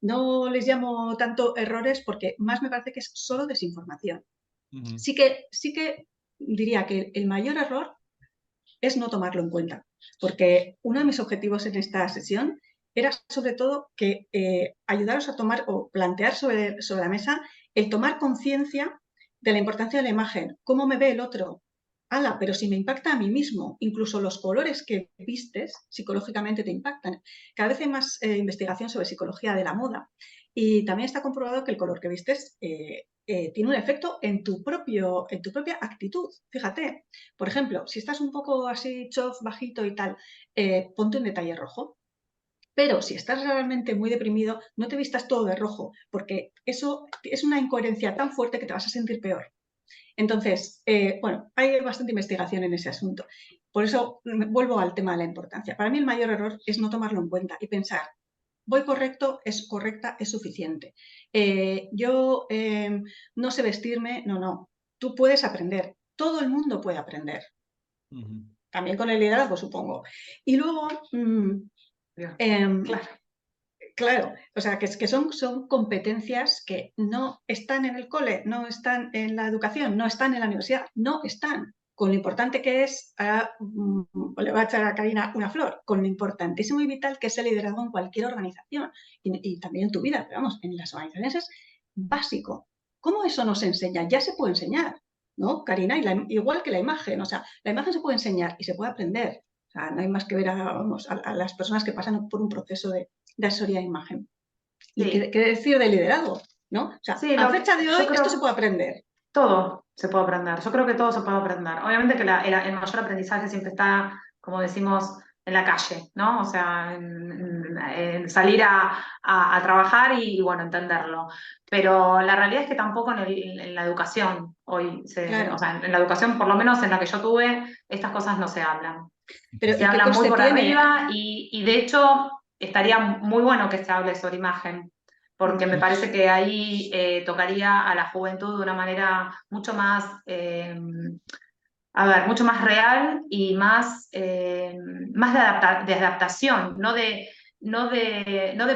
no les llamo tanto errores porque más me parece que es solo desinformación. Sí que diría que el mayor error es no tomarlo en cuenta, porque uno de mis objetivos en esta sesión era sobre todo que ayudaros a tomar o plantear sobre la mesa el tomar conciencia de la importancia de la imagen, cómo me ve el otro. Ala, pero si me impacta a mí mismo, incluso los colores que vistes psicológicamente te impactan. Cada vez hay más investigación sobre psicología de la moda y también está comprobado que el color que vistes tiene un efecto en tu propia actitud. Fíjate, por ejemplo, si estás un poco así chof, bajito y tal, ponte un detalle rojo. Pero si estás realmente muy deprimido, no te vistas todo de rojo, porque eso es una incoherencia tan fuerte que te vas a sentir peor. Entonces, bueno, hay bastante investigación en ese asunto. Por eso vuelvo al tema de la importancia. Para mí el mayor error es no tomarlo en cuenta y pensar, voy correcto, es correcta, es suficiente. Yo no sé vestirme, no, no. Tú puedes aprender, todo el mundo puede aprender. También con el liderazgo, supongo. Y luego, Claro. claro, o sea, que son competencias que no están en el cole, no están en la educación, no están en la universidad, no están. Con lo importante que es, le voy a echar a Karina una flor, con lo importantísimo y vital que es el liderazgo en cualquier organización y también en tu vida, pero vamos, en las organizaciones es básico. ¿Cómo eso nos enseña? Ya se puede enseñar, ¿no, Karina? Igual que la imagen, o sea, la imagen se puede enseñar y se puede aprender. O sea, no hay más que ver a las personas que pasan por un proceso de asesoría de imagen. ¿Y Sí. qué decir de liderazgo? ¿No? O sea, Sí, a fecha de hoy esto se puede aprender. Todo se puede aprender. Yo creo que todo se puede aprender. Obviamente que el mayor aprendizaje siempre está, como decimos, en la calle, ¿no? O sea, en salir a trabajar y, bueno, entenderlo. Pero la realidad es que tampoco en la educación hoy, Claro. o sea, en la educación, por lo menos en la que yo tuve, estas cosas no se hablan. Pero, Se ¿y qué hablan muy coste por tiene? arriba y de hecho estaría muy bueno que se hable sobre imagen porque me parece que ahí tocaría a la juventud de una manera mucho más, mucho más real y más, más de adaptación, no de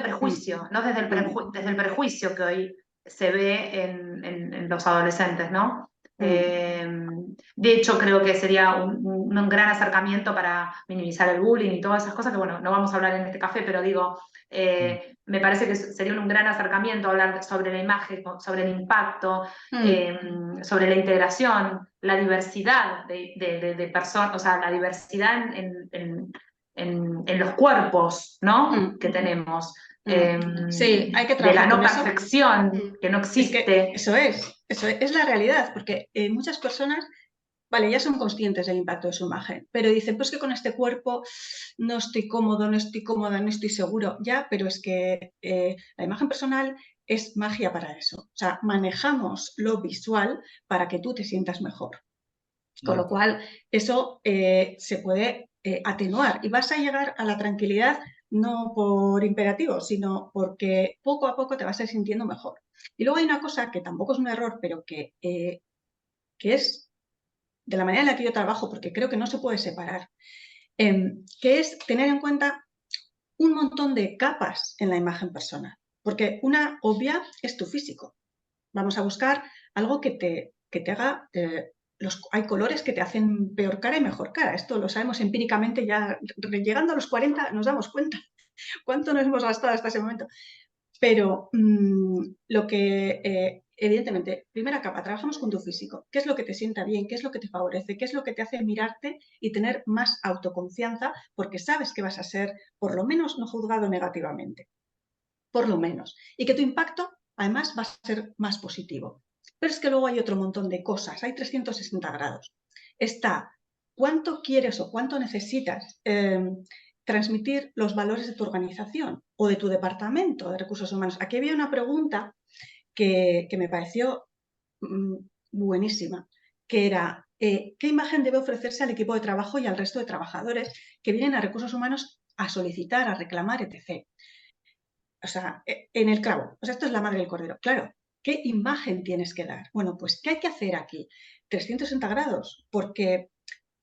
prejuicio, no desde el prejuicio que hoy se ve en los adolescentes, ¿no? De hecho, creo que sería un gran acercamiento para minimizar el bullying y todas esas cosas que, bueno, no vamos a hablar en este café, pero digo, me parece que sería un gran acercamiento hablar sobre la imagen, sobre el impacto, sobre la integración, la diversidad de personas, o sea, la diversidad en los cuerpos, ¿no? Que tenemos. Sí, hay que de la trabajar no con eso. perfección que no Es que existe. eso es la realidad, porque muchas personas, vale, ya son conscientes del impacto de su imagen, pero dicen, pues que con este cuerpo no estoy cómodo, no estoy cómoda, no estoy seguro. Ya, pero es que la imagen personal es magia para eso. O sea, manejamos lo visual para que tú te sientas mejor. Con lo cual, eso se puede atenuar y vas a llegar a la tranquilidad no por imperativo, sino porque poco a poco te vas a ir sintiendo mejor. Y luego hay una cosa que tampoco es un error, pero que es de la manera en la que yo trabajo, porque creo que no se puede separar, que es tener en cuenta un montón de capas en la imagen personal, porque una obvia es tu físico. Vamos a buscar algo que te haga... hay colores que te hacen peor cara y mejor cara. Esto lo sabemos empíricamente ya. Llegando a los 40 nos damos cuenta cuánto nos hemos gastado hasta ese momento. Pero lo que, evidentemente, primera capa, trabajamos con tu físico. ¿Qué es lo que te sienta bien? ¿Qué es lo que te favorece? ¿Qué es lo que te hace mirarte y tener más autoconfianza? Porque sabes que vas a ser, por lo menos, no juzgado negativamente. Por lo menos. Y que tu impacto, además, va a ser más positivo. Pero es que luego hay otro montón de cosas. Hay 360 grados. Está cuánto quieres o cuánto necesitas transmitir los valores de tu organización o de tu departamento de recursos humanos. Aquí había una pregunta que me pareció buenísima, que era ¿qué imagen debe ofrecerse al equipo de trabajo y al resto de trabajadores que vienen a recursos humanos a solicitar, a reclamar, etc.? O sea, en el clavo. O sea, esto es la madre del cordero. Claro, ¿qué imagen tienes que dar? Bueno, pues, ¿qué hay que hacer aquí? 360 grados, porque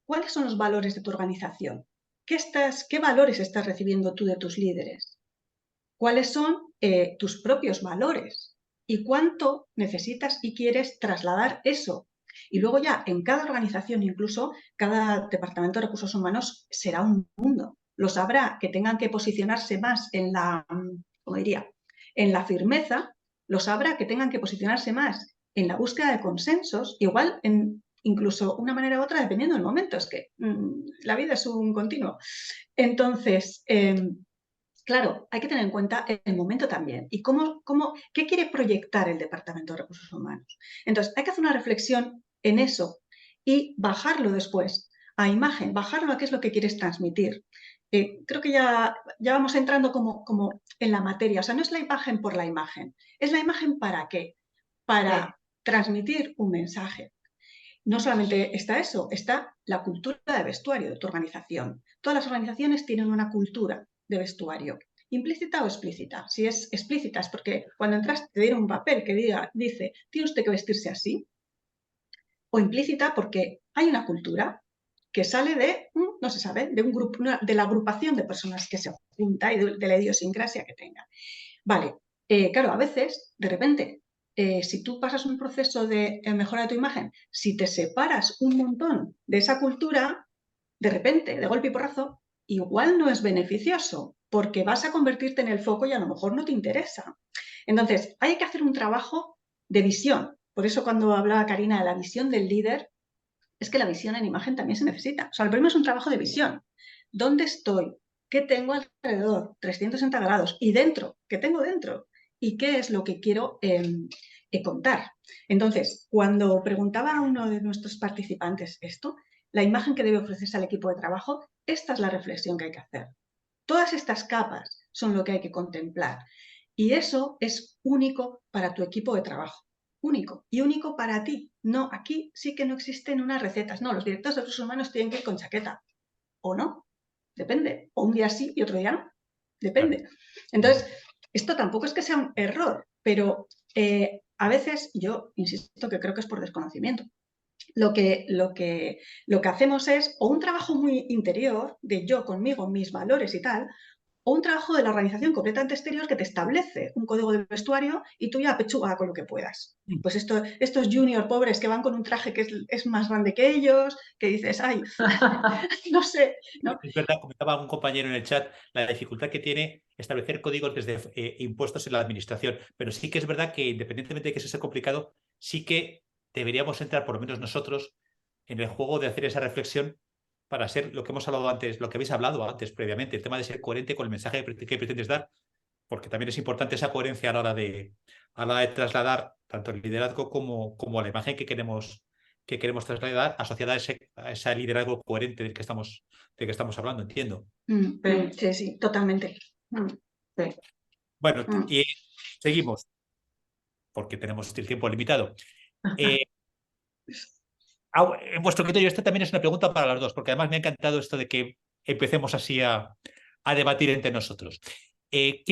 ¿cuáles son los valores de tu organización? ¿Qué valores estás recibiendo tú de tus líderes? ¿Cuáles son tus propios valores? ¿Y cuánto necesitas y quieres trasladar eso? Y luego ya en cada organización, incluso cada departamento de recursos humanos será un mundo. Los habrá que tengan que posicionarse más en la, ¿cómo diría?, en la firmeza, los habrá que tengan que posicionarse más en la búsqueda de consensos, igual en incluso una manera u otra, dependiendo del momento. Es que la vida es un continuo. Entonces, claro, hay que tener en cuenta el momento también y qué quiere proyectar el Departamento de Recursos Humanos. Entonces, hay que hacer una reflexión en eso y bajarlo después a imagen, bajarlo a qué es lo que quieres transmitir. Creo que ya vamos entrando como en la materia. O sea, no es la imagen por la imagen, es la imagen para qué, para transmitir un mensaje. No solamente está eso, está la cultura de vestuario de tu organización. Todas las organizaciones tienen una cultura de vestuario, implícita o explícita. Si es explícita es porque cuando entras te dieron un papel que dice, tiene usted que vestirse así, o implícita porque hay una cultura que sale de, no se sabe, de un grupo, de la agrupación de personas que se junta y de la idiosincrasia que tenga. Vale, claro, a veces, de repente, si tú pasas un proceso de mejora de tu imagen, si te separas un montón de esa cultura, de repente, de golpe y porrazo, igual no es beneficioso, porque vas a convertirte en el foco y a lo mejor no te interesa. Entonces, hay que hacer un trabajo de visión. Por eso cuando hablaba Karina de la visión del líder, es que la visión en imagen también se necesita. O sea, el primero es un trabajo de visión. ¿Dónde estoy? ¿Qué tengo alrededor? 360 grados. ¿Y dentro? ¿Qué tengo dentro? ¿Y qué es lo que quiero contar? Entonces, cuando preguntaba a uno de nuestros participantes esto, la imagen que debe ofrecerse al equipo de trabajo, esta es la reflexión que hay que hacer. Todas estas capas son lo que hay que contemplar. Y eso es único para tu equipo de trabajo. Único. Y único para ti. No, aquí sí que no existen unas recetas. No, los directores de recursos humanos tienen que ir con chaqueta. ¿O no? Depende. O un día sí y otro día no. Depende. Entonces, esto tampoco es que sea un error, pero a veces yo insisto que creo que es por desconocimiento. Lo que hacemos es o un trabajo muy interior de yo conmigo, mis valores y tal, o un trabajo de la organización completamente exterior que te establece un código de vestuario y tú ya pechuga con lo que puedas. Pues estos junior pobres que van con un traje que es más grande que ellos, que dices, ay, no sé, ¿no? Es verdad, comentaba un compañero en el chat la dificultad que tiene establecer códigos desde impuestos en la administración, pero sí que es verdad que independientemente de que eso sea complicado, sí que deberíamos entrar, por lo menos nosotros, en el juego de hacer esa reflexión para ser lo que hemos hablado antes, lo que habéis hablado antes previamente, el tema de ser coherente con el mensaje que pretendes dar, porque también es importante esa coherencia a la hora de trasladar tanto el liderazgo como la imagen que queremos trasladar asociada a ese liderazgo coherente del que estamos hablando, entiendo. Sí, totalmente. Sí. Bueno, y seguimos, porque tenemos el tiempo limitado. En vuestro criterio, esta también es una pregunta para las dos, porque además me ha encantado esto de que empecemos así a debatir entre nosotros. ¿Qué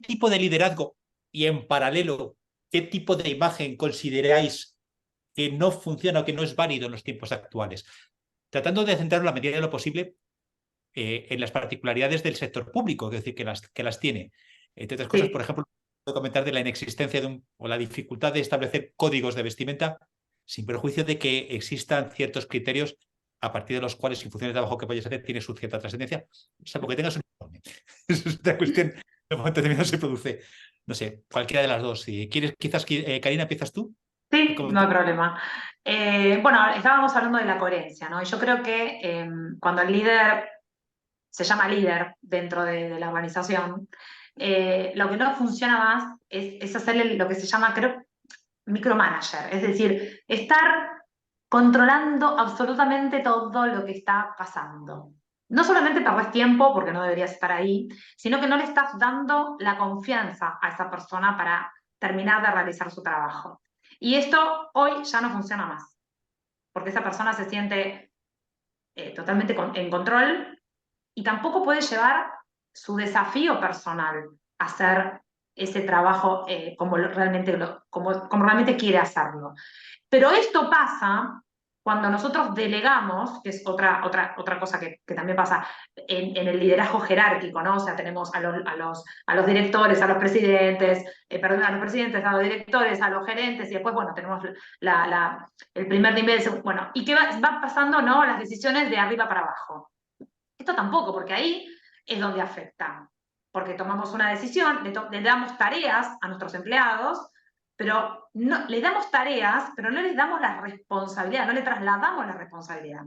tipo de liderazgo y en paralelo, qué tipo de imagen consideráis que no funciona o que no es válido en los tiempos actuales. Tratando de centrarlo en la medida de lo posible en las particularidades del sector público, es decir, que las tiene. Entre otras cosas, por ejemplo, puedo comentar de la inexistencia o la dificultad de establecer códigos de vestimenta sin perjuicio de que existan ciertos criterios a partir de los cuales, en función del trabajo que vayas a hacer, tiene su cierta trascendencia, salvo que tengas un informe. Esa es otra cuestión. En un momento determinado se produce, no sé, cualquiera de las dos. Si quieres, quizás, Karina, ¿empiezas tú? Sí, no hay problema. Bueno, estábamos hablando de la coherencia, ¿no? Y yo creo que cuando el líder se llama líder dentro de la organización, lo que no funciona más es hacerle lo que se llama, creo, micromanager, es decir, estar controlando absolutamente todo lo que está pasando. No solamente perdés tiempo, porque no deberías estar ahí, sino que no le estás dando la confianza a esa persona para terminar de realizar su trabajo. Y esto hoy ya no funciona más, porque esa persona se siente totalmente en control y tampoco puede llevar su desafío personal a hacer ese trabajo como realmente quiere hacerlo. Pero esto pasa cuando nosotros delegamos, que es otra cosa que también pasa en el liderazgo jerárquico, ¿no? O sea, tenemos a los directores, a los presidentes, a los presidentes, a los directores, a los gerentes, y después, bueno, tenemos el primer nivel, bueno, y que va pasando, ¿no? Las decisiones de arriba para abajo. Esto tampoco, porque ahí es donde afecta. Porque tomamos una decisión, le damos tareas a nuestros empleados, pero no, les damos tareas, pero no les damos la responsabilidad, no le trasladamos la responsabilidad.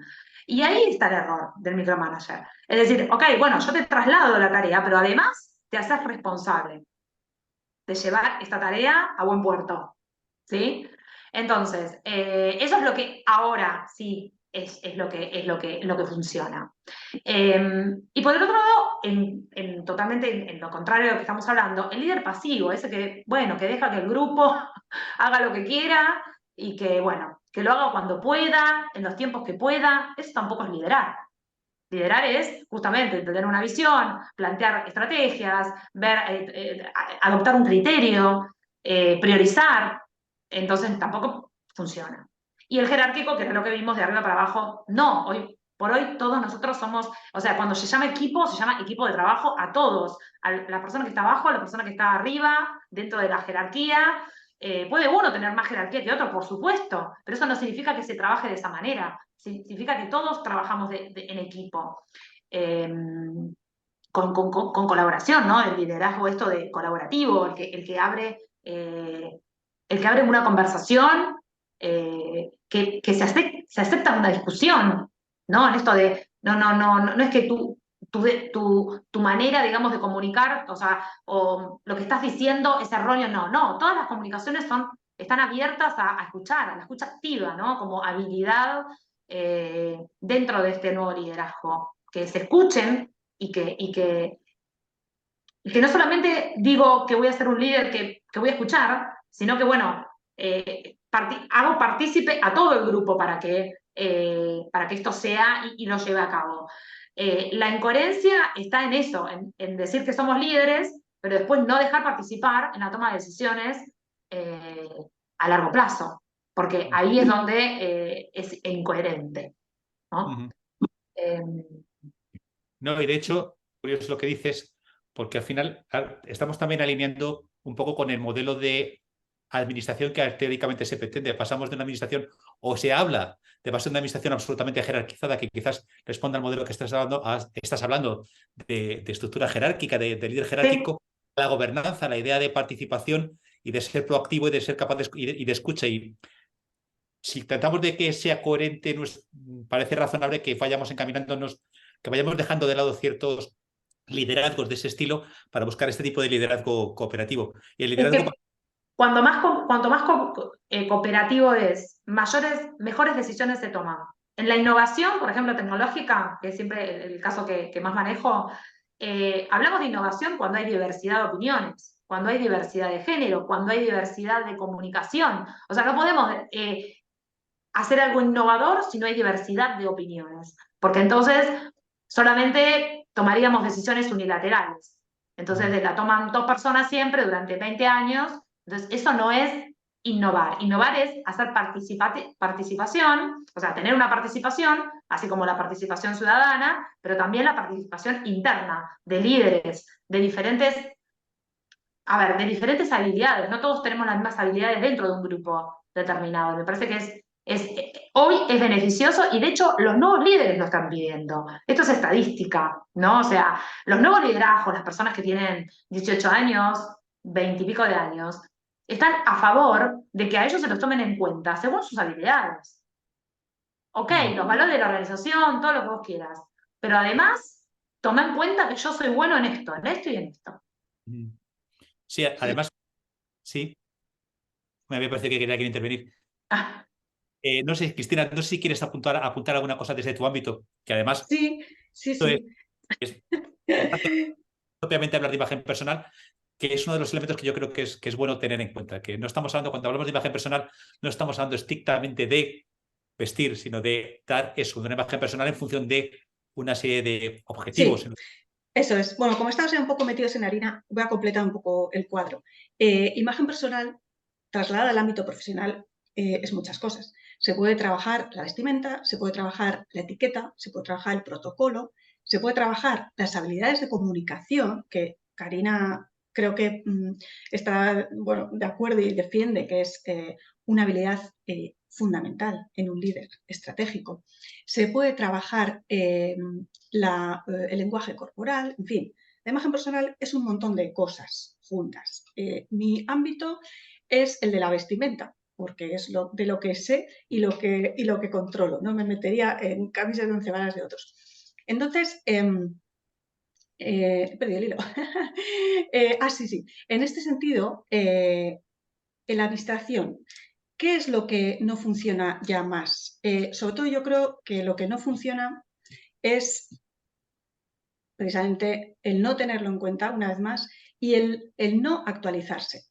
Y ahí está el error del micromanager. Es decir, ok, bueno, yo te traslado la tarea, pero además te haces responsable de llevar esta tarea a buen puerto. ¿Sí? Entonces, eso es lo que ahora sí es lo que funciona. Y por el otro lado, totalmente en lo contrario de lo que estamos hablando, el líder pasivo, ese que, bueno, que deja que el grupo haga lo que quiera y que, bueno, que lo haga cuando pueda, en los tiempos que pueda, eso tampoco es liderar. Liderar es justamente tener una visión, plantear estrategias, adoptar un criterio, priorizar. Entonces tampoco funciona. Y el jerárquico, que es lo que vimos de arriba para abajo, no. Hoy por hoy todos nosotros somos, o sea, cuando se llama equipo de trabajo a todos. A la persona que está abajo, a la persona que está arriba, dentro de la jerarquía. Puede uno tener más jerarquía que otro, por supuesto, pero eso no significa que se trabaje de esa manera. Significa que todos trabajamos en equipo. Con colaboración, ¿no? El liderazgo esto de colaborativo, el que abre una conversación, que se acepta una discusión, ¿no? En esto de, no es que tu manera, digamos, de comunicar, o sea, o lo que estás diciendo es erróneo, no, todas las comunicaciones están abiertas a escuchar, a la escucha activa, ¿no? Como habilidad dentro de este nuevo liderazgo, que se escuchen y que no solamente digo que voy a ser un líder que voy a escuchar, sino que, bueno, hago partícipe a todo el grupo para que esto sea y lo lleve a cabo. La incoherencia está en eso, en decir que somos líderes, pero después no dejar participar en la toma de decisiones a largo plazo, porque ahí es donde es incoherente, ¿no? No, y de hecho, curioso lo que dices, porque al final estamos también alineando un poco con el modelo de administración que teóricamente se pretende. Pasamos de una administración, o se habla de pasar de una administración absolutamente jerarquizada, que quizás responda al modelo que estás hablando de estructura jerárquica, de líder jerárquico, sí, a la gobernanza, la idea de participación y de ser proactivo y de ser capaz de escucha. Y si tratamos de que sea coherente, parece razonable que vayamos encaminándonos, que vayamos dejando de lado ciertos liderazgos de ese estilo para buscar este tipo de liderazgo cooperativo. Y el liderazgo... Cuanto más cooperativo es, mejores decisiones se toman. En la innovación, por ejemplo, tecnológica, que es siempre el caso que más manejo, hablamos de innovación cuando hay diversidad de opiniones, cuando hay diversidad de género, cuando hay diversidad de comunicación. O sea, no podemos hacer algo innovador si no hay diversidad de opiniones, porque entonces solamente tomaríamos decisiones unilaterales. Entonces la toman dos personas siempre durante 20 años, entonces eso no es innovar. Innovar es hacer participación, o sea, tener una participación, así como la participación ciudadana, pero también la participación interna de líderes, de diferentes, a ver, de diferentes habilidades. No todos tenemos las mismas habilidades dentro de un grupo determinado. Me parece que hoy es beneficioso y de hecho los nuevos líderes lo están pidiendo. Esto es estadística, ¿no? O sea, los nuevos liderazgos, las personas que tienen 18 años, 20 y pico de años, están a favor de que a ellos se los tomen en cuenta según sus habilidades. Ok, los valores de la organización, todo lo que vos quieras. Pero además, toma en cuenta que yo soy bueno en esto y en esto. Sí, además, sí, me había parecido que quería intervenir. Ah, No sé, Cristina, no sé si quieres apuntar alguna cosa desde tu ámbito, que además Sí, sí, esto sí. es importante, propiamente hablar de imagen personal, que es uno de los elementos que yo creo que es bueno tener en cuenta, que no estamos hablando, cuando hablamos de imagen personal, no estamos hablando estrictamente de vestir, sino de dar eso, de una imagen personal en función de una serie de objetivos. Sí, eso es. Bueno, como estamos un poco metidos en harina, voy a completar un poco el cuadro. Imagen personal trasladada al ámbito profesional es muchas cosas. Se puede trabajar la vestimenta, se puede trabajar la etiqueta, se puede trabajar el protocolo, se puede trabajar las habilidades de comunicación, que Karina creo que está bueno, de acuerdo y defiende que es una habilidad fundamental en un líder estratégico. Se puede trabajar el lenguaje corporal, en fin. La imagen personal es un montón de cosas juntas. Mi ámbito es el de la vestimenta, porque es de lo que sé y lo que controlo. No me metería en camisas de 11 varas de otros. Entonces, he perdido el hilo. Sí. En este sentido, en la administración, ¿qué es lo que no funciona ya más? Sobre todo yo creo que lo que no funciona es precisamente el no tenerlo en cuenta, una vez más, y el no actualizarse.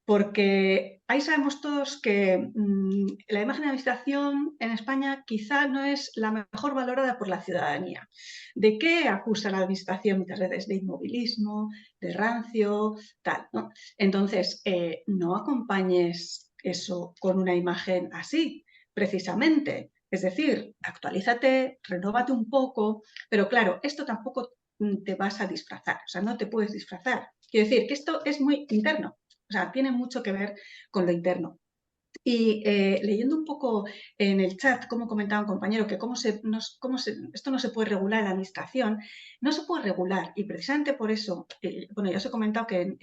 Porque ahí sabemos todos que la imagen de administración en España quizá no es la mejor valorada por la ciudadanía. ¿De qué acusa la administración muchas veces? De inmovilismo, de rancio, tal, ¿no? Entonces, no acompañes eso con una imagen así, precisamente. Es decir, actualízate, renóvate un poco, pero claro, esto tampoco te vas a disfrazar, o sea, no te puedes disfrazar. Quiero decir que esto es muy interno. O sea, tiene mucho que ver con lo interno. Y leyendo un poco en el chat, como comentaba un compañero, que esto no se puede regular en la administración, no se puede regular. Y precisamente por eso, bueno, ya os he comentado que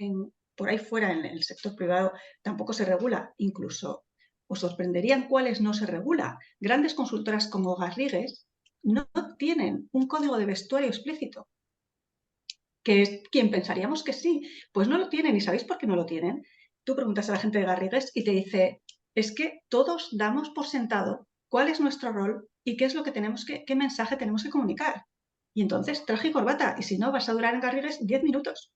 por ahí fuera, en el sector privado, tampoco se regula. Incluso os sorprenderían cuáles no se regula. Grandes consultoras como Garrigues no tienen un código de vestuario explícito, que es quien pensaríamos que sí, pues no lo tienen. ¿Y sabéis por qué no lo tienen? Tú preguntas a la gente de Garrigues y te dice, es que todos damos por sentado cuál es nuestro rol y qué es lo que qué mensaje tenemos que comunicar. Y entonces traje y corbata, y si no vas a durar en Garrigues 10 minutos.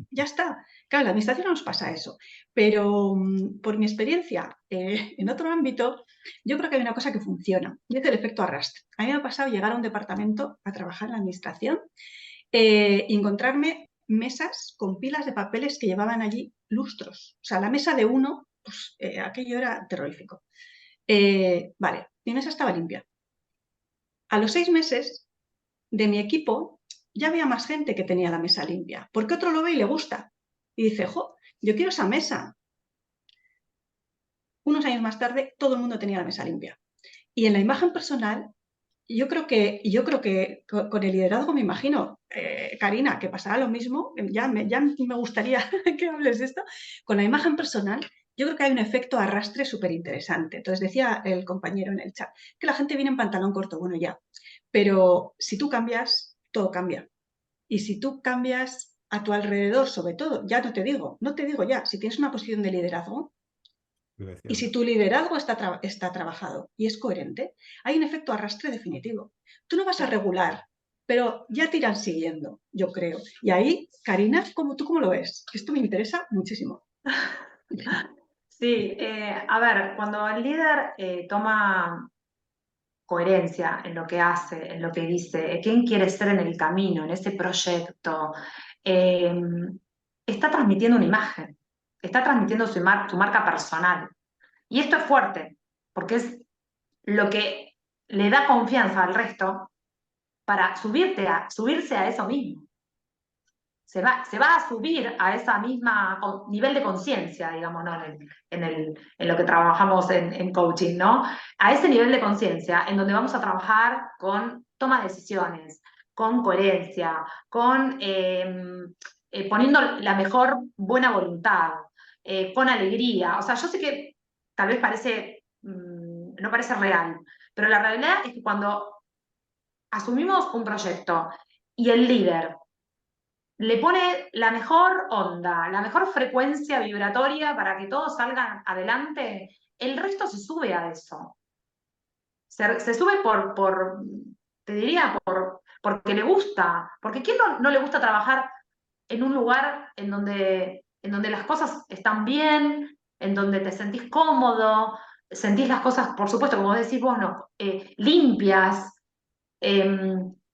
Ya está. Claro, en la administración no nos pasa eso, pero por mi experiencia en otro ámbito, yo creo que hay una cosa que funciona, y es el efecto arrastre. A mí me ha pasado llegar a un departamento a trabajar en la administración encontrarme mesas con pilas de papeles que llevaban allí lustros. O sea, la mesa de uno, pues aquello era terrorífico. Vale, mi mesa estaba limpia. A los 6 meses de mi equipo ya había más gente que tenía la mesa limpia, porque otro lo ve y le gusta. Y dice, jo, yo quiero esa mesa. Unos años más tarde, todo el mundo tenía la mesa limpia. Y en la imagen personal, yo creo que con el liderazgo me imagino, Karina, que pasará lo mismo, ya me gustaría que hables de esto, con la imagen personal, yo creo que hay un efecto arrastre súper interesante. Entonces decía el compañero en el chat, que la gente viene en pantalón corto, bueno ya, pero si tú cambias, todo cambia. Y si tú cambias a tu alrededor, sobre todo, ya no te digo ya, si tienes una posición de liderazgo, y si tu liderazgo está trabajado y es coherente, hay un efecto arrastre definitivo. Tú no vas a regular, pero ya te irán siguiendo, yo creo. Y ahí, Karina, ¿tú cómo lo ves? Esto me interesa muchísimo. Sí, a ver, cuando el líder toma coherencia en lo que hace, en lo que dice, quién quiere ser en el camino, en ese proyecto, está transmitiendo una imagen. está transmitiendo su marca personal. Y esto es fuerte, porque es lo que le da confianza al resto para subirse a eso mismo. Se va a subir a esa misma nivel de conciencia, digamos, ¿no? En lo que trabajamos en coaching, ¿no? A ese nivel de conciencia en donde vamos a trabajar con toma de decisiones, con coherencia, con poniendo la mejor buena voluntad, con alegría. O sea, yo sé que tal vez no parece real, pero la realidad es que cuando asumimos un proyecto y el líder le pone la mejor onda, la mejor frecuencia vibratoria para que todos salgan adelante, el resto se sube a eso. Se sube te diría, porque le gusta. Porque ¿quién no le gusta trabajar en un lugar en donde las cosas están bien, en donde te sentís cómodo, sentís las cosas, por supuesto, como decís vos, no, limpias?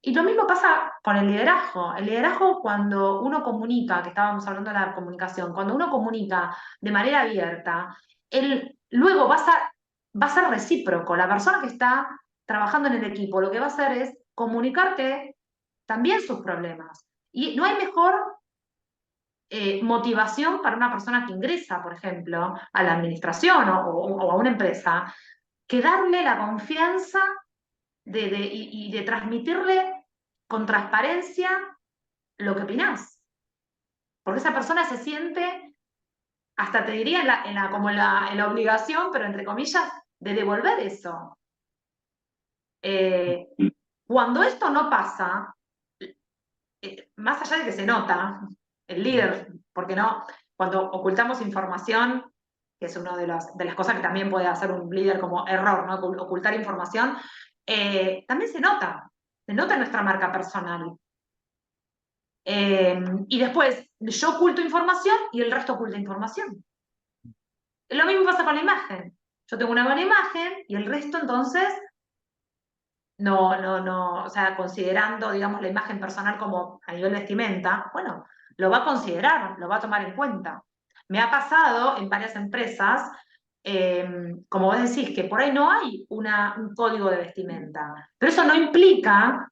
Y lo mismo pasa con el liderazgo. El liderazgo, cuando uno comunica, que estábamos hablando de la comunicación, cuando uno comunica de manera abierta, luego va a ser recíproco. La persona que está trabajando en el equipo lo que va a hacer es comunicarte también sus problemas. Y no hay mejor motivación para una persona que ingresa, por ejemplo, a la administración o a una empresa, que darle la confianza y de transmitirle con transparencia lo que opinás. Porque esa persona se siente, hasta te diría, como en la obligación, pero entre comillas, de devolver eso. Cuando esto no pasa, más allá de que se nota, el líder, porque no, cuando ocultamos información, que es una de las cosas que también puede hacer un líder como error, ¿no? Ocultar información, también se nota en nuestra marca personal. Y después, yo oculto información y el resto oculta información. Lo mismo pasa con la imagen. Yo tengo una buena imagen y el resto, entonces, o sea, considerando, digamos, la imagen personal como a nivel vestimenta, bueno, lo va a considerar, lo va a tomar en cuenta. Me ha pasado en varias empresas, como vos decís, que por ahí no hay un código de vestimenta, pero eso no implica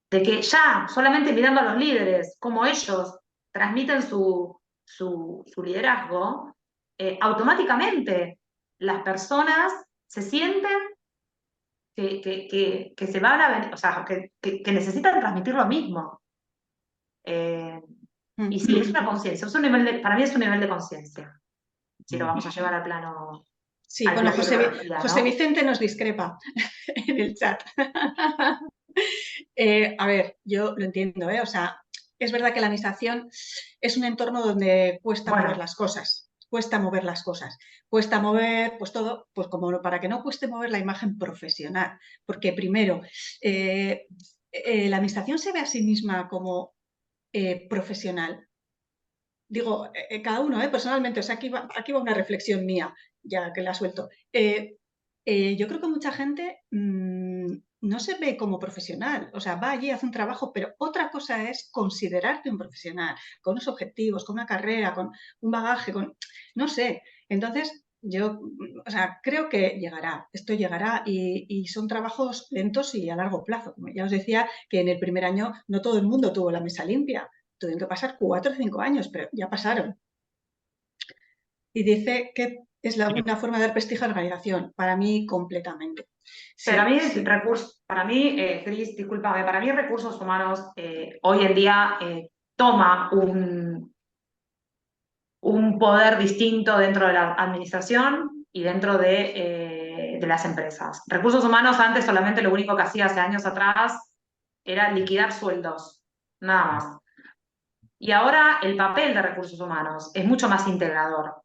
de que ya, solamente mirando a los líderes, cómo ellos transmiten su liderazgo, automáticamente las personas se sienten que se van a venir, o sea, que necesitan transmitir lo mismo. Y sí, es una conciencia, para mí es un nivel de conciencia, si lo vamos a llevar al plano. Sí, bueno, José Vicente nos discrepa en el chat. A ver, yo lo entiendo, o sea, es verdad que la administración es un entorno donde cuesta mover las cosas. Cuesta mover las cosas, cuesta mover pues todo, pues como para que no cueste mover la imagen profesional, porque primero, la administración se ve a sí misma como profesional. Digo, cada uno, personalmente, o sea, aquí va una reflexión mía, ya que la suelto. Yo creo que mucha gente no se ve como profesional, o sea, va allí, hace un trabajo, pero otra cosa es considerarte un profesional, con unos objetivos, con una carrera, con un bagaje, no sé. Entonces, yo, o sea, creo que esto llegará y son trabajos lentos y a largo plazo. Como ya os decía, que en el primer año no todo el mundo tuvo la mesa limpia, tuvieron que pasar 4 o 5 años, pero ya pasaron. Y dice que es una forma de dar prestigio a la organización. Para mí, completamente. Sí, pero a mí, Cris, discúlpame, para mí recursos humanos hoy en día toma un poder distinto dentro de la administración y dentro de las empresas. Recursos humanos antes solamente lo único que hacía hace años atrás era liquidar sueldos, nada más. Y ahora el papel de recursos humanos es mucho más integrador.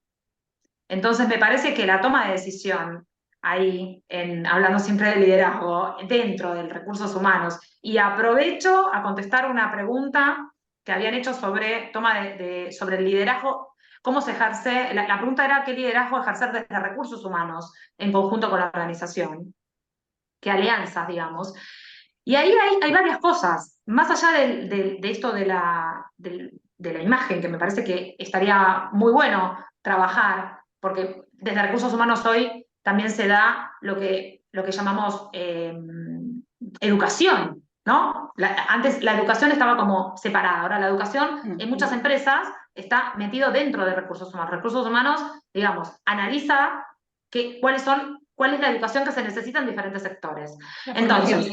Entonces me parece que la toma de decisión ahí, hablando siempre de liderazgo, dentro de recursos humanos, y aprovecho a contestar una pregunta que habían hecho sobre sobre el liderazgo, cómo se ejerce, la pregunta era qué liderazgo ejercer desde recursos humanos en conjunto con la organización, qué alianzas, digamos. Y ahí hay varias cosas, más allá de esto del de la imagen, que me parece que estaría muy bueno trabajar, porque desde recursos humanos hoy también se da lo que llamamos educación, ¿no? Antes la educación estaba como separada, ahora la educación en muchas empresas está metido dentro de recursos humanos. Recursos humanos, digamos, analiza cuál es la educación que se necesita en diferentes sectores. Entonces,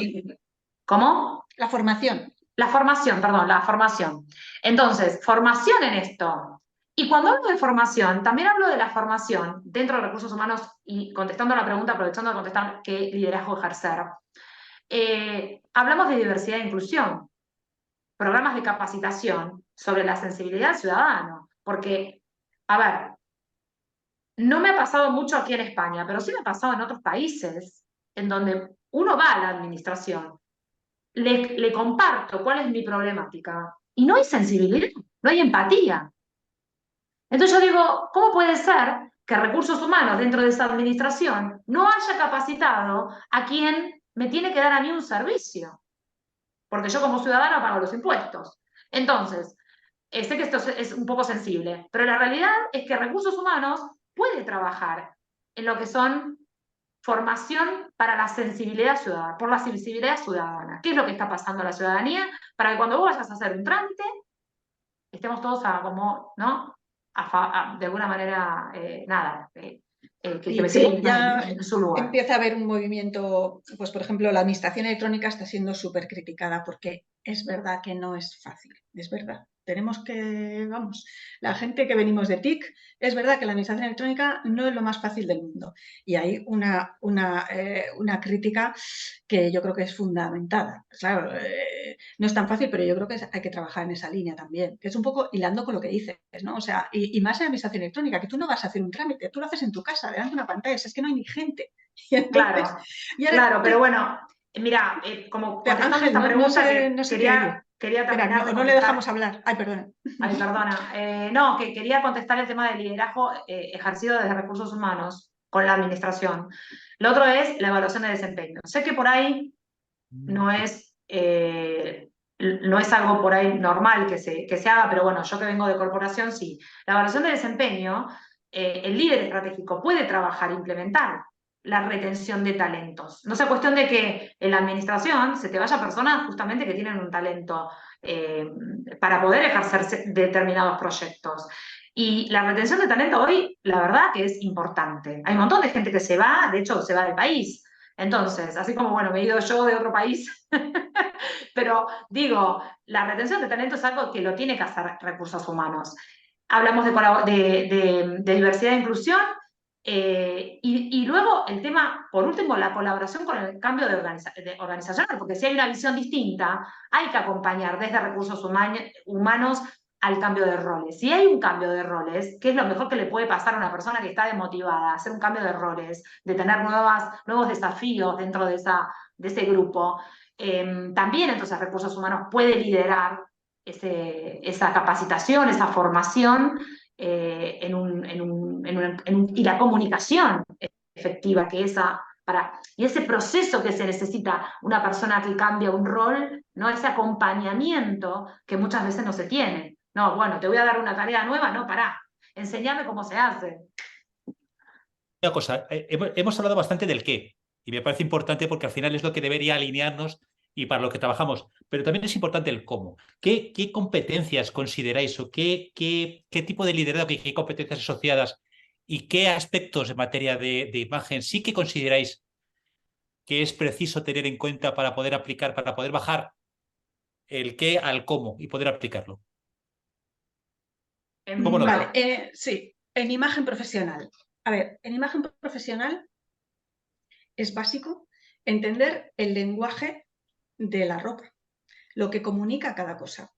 ¿cómo? La formación. La formación, perdón, la formación. Entonces, formación en esto. Y cuando hablo de formación, también hablo de la formación dentro de recursos humanos y contestando a la pregunta, aprovechando de contestar qué liderazgo ejercer. Hablamos de diversidad e inclusión, programas de capacitación sobre la sensibilidad al ciudadano, porque, a ver, no me ha pasado mucho aquí en España, pero sí me ha pasado en otros países, en donde uno va a la administración, le comparto cuál es mi problemática, y no hay sensibilidad, no hay empatía. Entonces yo digo, ¿cómo puede ser que recursos humanos dentro de esa administración no haya capacitado a quien me tiene que dar a mí un servicio? Porque yo como ciudadano pago los impuestos. Entonces, sé que esto es un poco sensible, pero la realidad es que recursos humanos puede trabajar en lo que son formación para la sensibilidad ciudadana, por la sensibilidad ciudadana. ¿Qué es lo que está pasando a la ciudadanía? Para que cuando vos vayas a hacer un trámite, estemos todos ¿no? De alguna manera, que me sigan ya en su lugar. Empieza a haber un movimiento, pues por ejemplo, la administración electrónica está siendo súper criticada porque es verdad que no es fácil, es verdad. Tenemos que, vamos, la gente que venimos de TIC, es verdad que la administración electrónica no es lo más fácil del mundo. Y hay una crítica que yo creo que es fundamentada. Claro, no es tan fácil, pero yo creo que hay que trabajar en esa línea también, que es un poco hilando con lo que dices, ¿no? O sea, y más en la administración electrónica, que tú no vas a hacer un trámite, tú lo haces en tu casa, delante de una pantalla, es que no hay ni gente. Entonces, claro, pero bueno, mira, como contestando Ángel, esta pregunta, quería terminar Espera, de no le dejamos hablar. Ay, perdona. Ay, perdona. No, que quería contestar el tema del liderazgo ejercido desde recursos humanos con la administración. Lo otro es la evaluación de desempeño. Sé que por ahí no es algo por ahí normal que se haga, pero bueno, yo que vengo de corporación, sí. La evaluación de desempeño, el líder estratégico puede trabajar, implementar la retención de talentos. No sea cuestión de que en la administración se te vaya personas justamente que tienen un talento para poder ejercer determinados proyectos. Y la retención de talento hoy, la verdad que es importante. Hay un montón de gente que se va, de hecho se va del país. Entonces, así como, bueno, me he ido yo de otro país, pero digo, la retención de talento es algo que lo tiene que hacer recursos humanos. Hablamos de diversidad e inclusión, y luego el tema, por último, la colaboración con el cambio de organizacional, porque si hay una visión distinta, hay que acompañar desde recursos humanos al cambio de roles. Si hay un cambio de roles, ¿qué es lo mejor que le puede pasar a una persona que está desmotivada? Hacer un cambio de roles, de tener nuevos desafíos dentro de ese grupo. También entonces recursos humanos puede liderar esa capacitación, esa formación y la comunicación efectiva que y ese proceso que se necesita una persona que cambia un rol, ¿no? Ese acompañamiento que muchas veces no se tiene. No, bueno, te voy a dar una tarea nueva, no, pará, enséñame cómo se hace. Una cosa, hemos hablado bastante del qué, y me parece importante porque al final es lo que debería alinearnos y para lo que trabajamos, pero también es importante el cómo. ¿Qué competencias consideráis o qué tipo de liderazgo, qué competencias asociadas y qué aspectos en materia de imagen sí que consideráis que es preciso tener en cuenta para poder aplicar, para poder bajar el qué al cómo y poder aplicarlo? ¿Cómo lo Vale, sí, en imagen profesional. A ver, en imagen profesional es básico entender el lenguaje de la ropa, lo que comunica cada cosa.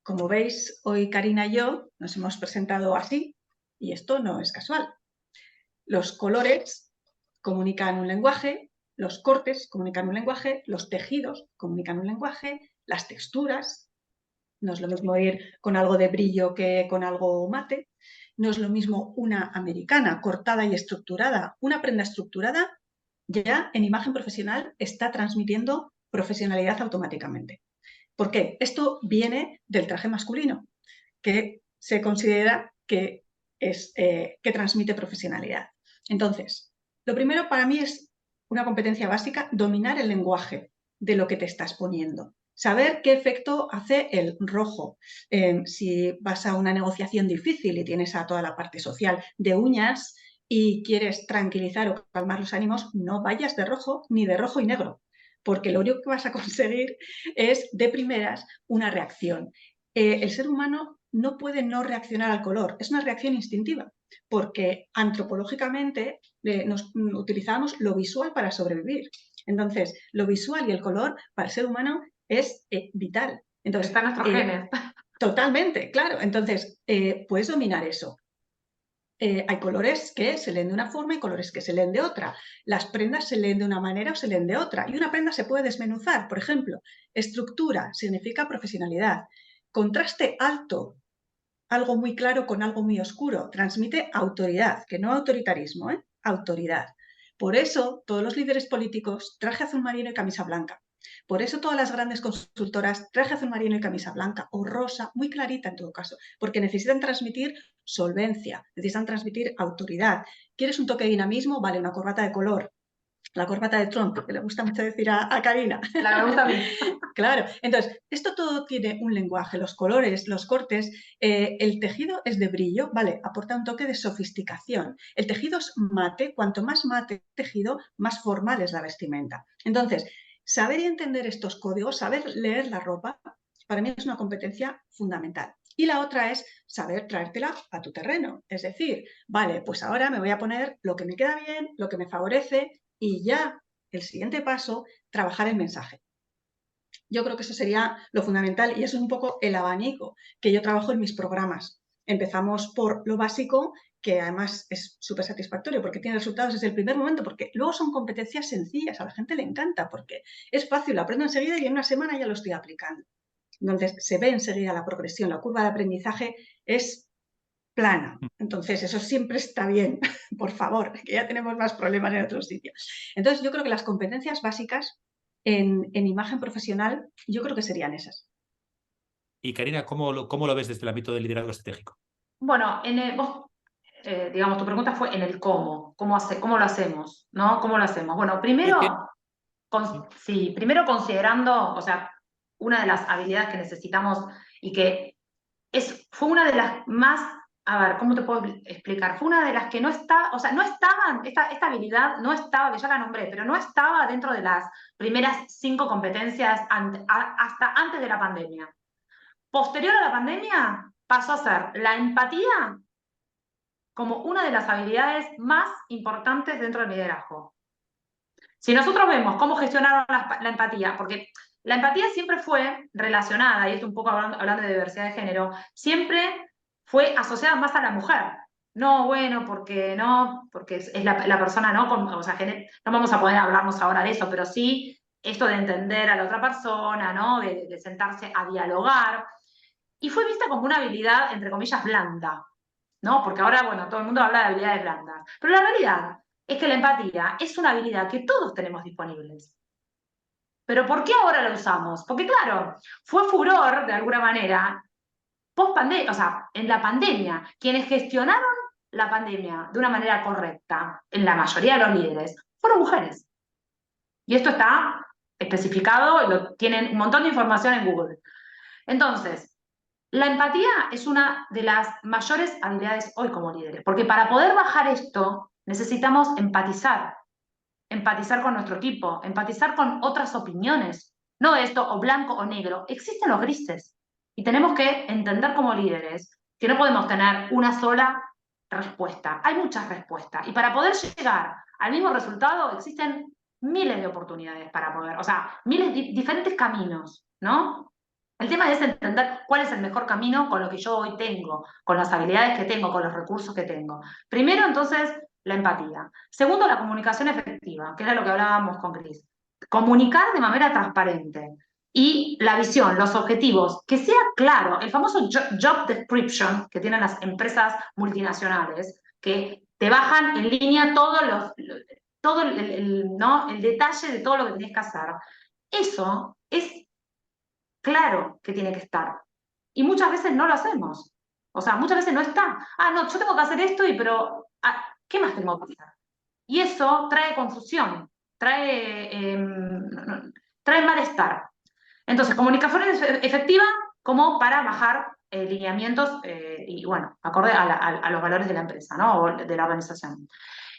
Como veis, hoy Karina y yo nos hemos presentado así, y esto no es casual. Los colores comunican un lenguaje, los cortes comunican un lenguaje, los tejidos comunican un lenguaje, las texturas. No es lo mismo ir con algo de brillo que con algo mate. No es lo mismo una americana cortada y estructurada. Una prenda estructurada ya en imagen profesional está transmitiendo profesionalidad automáticamente. ¿Por qué? Esto viene del traje masculino, que se considera que transmite profesionalidad. Entonces, lo primero para mí es una competencia básica, dominar el lenguaje de lo que te estás poniendo. Saber qué efecto hace el rojo. Si vas a una negociación difícil y tienes a toda la parte social de uñas y quieres tranquilizar o calmar los ánimos, no vayas de rojo ni de rojo y negro, porque lo único que vas a conseguir es de primeras una reacción. El ser humano no puede no reaccionar al color, es una reacción instintiva, porque antropológicamente utilizamos lo visual para sobrevivir. Entonces, lo visual y el color para el ser humano es vital. Entonces, Están nuestros genes. Totalmente, claro. Entonces, puedes dominar eso. Hay colores que se leen de una forma y colores que se leen de otra. Las prendas se leen de una manera o se leen de otra. Y una prenda se puede desmenuzar. Por ejemplo, estructura significa profesionalidad. Contraste alto, algo muy claro con algo muy oscuro, transmite autoridad, que no autoritarismo, autoridad. Por eso todos los líderes políticos, traje azul marino y camisa blanca. Por eso todas las grandes consultoras, traje azul marino y camisa blanca, o rosa, muy clarita en todo caso, porque necesitan transmitir solvencia, necesitan transmitir autoridad. ¿Quieres un toque de dinamismo? Vale, una corbata de color. La corbata de Trump, que le gusta mucho decir a Karina. La que me gusta a mí. Claro, entonces, esto todo tiene un lenguaje, los colores, los cortes, el tejido es de brillo, vale, aporta un toque de sofisticación. El tejido es mate, cuanto más mate el tejido, más formal es la vestimenta. Entonces, saber y entender estos códigos, saber leer la ropa, para mí es una competencia fundamental. Y la otra es saber traértela a tu terreno. Es decir, vale, pues ahora me voy a poner lo que me queda bien, lo que me favorece y ya el siguiente paso, trabajar el mensaje. Yo creo que eso sería lo fundamental y eso es un poco el abanico que yo trabajo en mis programas. Empezamos por lo básico, que además es súper satisfactorio porque tiene resultados desde el primer momento, porque luego son competencias sencillas, a la gente le encanta porque es fácil, lo aprendo enseguida y en una semana ya lo estoy aplicando. Entonces se ve enseguida la progresión, la curva de aprendizaje es plana. Entonces eso siempre está bien, por favor, que ya tenemos más problemas en otros sitios. Entonces yo creo que las competencias básicas en imagen profesional, yo creo que serían esas. Y Karina, cómo lo ves desde el ámbito del liderazgo estratégico? Bueno, vos, digamos, tu pregunta fue en el cómo lo hacemos, ¿no? ¿Cómo lo hacemos? Bueno, primero, sí, primero considerando, o sea, una de las habilidades que necesitamos y que fue una de las más, a ver, ¿cómo te puedo explicar? Fue una de las que no está, o sea, no estaban, esta habilidad no estaba, que ya la nombré, pero no estaba dentro de las primeras 5 competencias hasta antes de la pandemia. Posterior a la pandemia, pasó a ser la empatía como una de las habilidades más importantes dentro del liderazgo. Si nosotros vemos cómo gestionaron la empatía, porque la empatía siempre fue relacionada, y esto un poco hablando de diversidad de género, siempre fue asociada más a la mujer. No, bueno, porque es la persona, ¿no? O sea, no vamos a poder hablarnos ahora de eso, pero sí esto de entender a la otra persona, ¿no? De sentarse a dialogar. Y fue vista como una habilidad, entre comillas, blanda, ¿no? Porque ahora, bueno, todo el mundo habla de habilidades blandas. Pero la realidad es que la empatía es una habilidad que todos tenemos disponibles. ¿Pero por qué ahora la usamos? Porque claro, fue furor, de alguna manera, post-pandemia, o sea, en la pandemia, quienes gestionaron la pandemia de una manera correcta, en la mayoría de los líderes, fueron mujeres. Y esto está especificado, tienen un montón de información en Google. Entonces, la empatía es una de las mayores habilidades hoy como líderes, porque para poder bajar esto necesitamos empatizar con nuestro equipo, empatizar con otras opiniones, no esto o blanco o negro, existen los grises y tenemos que entender como líderes que no podemos tener una sola respuesta, hay muchas respuestas y para poder llegar al mismo resultado existen miles de oportunidades para poder, o sea, miles de diferentes caminos, ¿no? El tema es entender cuál es el mejor camino con lo que yo hoy tengo, con las habilidades que tengo, con los recursos que tengo. Primero, entonces, la empatía. Segundo, la comunicación efectiva, que era lo que hablábamos con Cris. Comunicar de manera transparente. Y la visión, los objetivos, que sea claro, el famoso job description que tienen las empresas multinacionales, que te bajan en línea todo ¿no? el detalle de todo lo que tienes que hacer. Eso es claro que tiene que estar. Y muchas veces no lo hacemos. O sea, muchas veces no está. Ah, no, yo tengo que hacer esto, ¿qué más tengo que hacer? Y eso trae confusión, trae malestar. Entonces, comunicación efectiva como para bajar lineamientos y, bueno, acorde a los valores de la empresa, ¿no? O de la organización.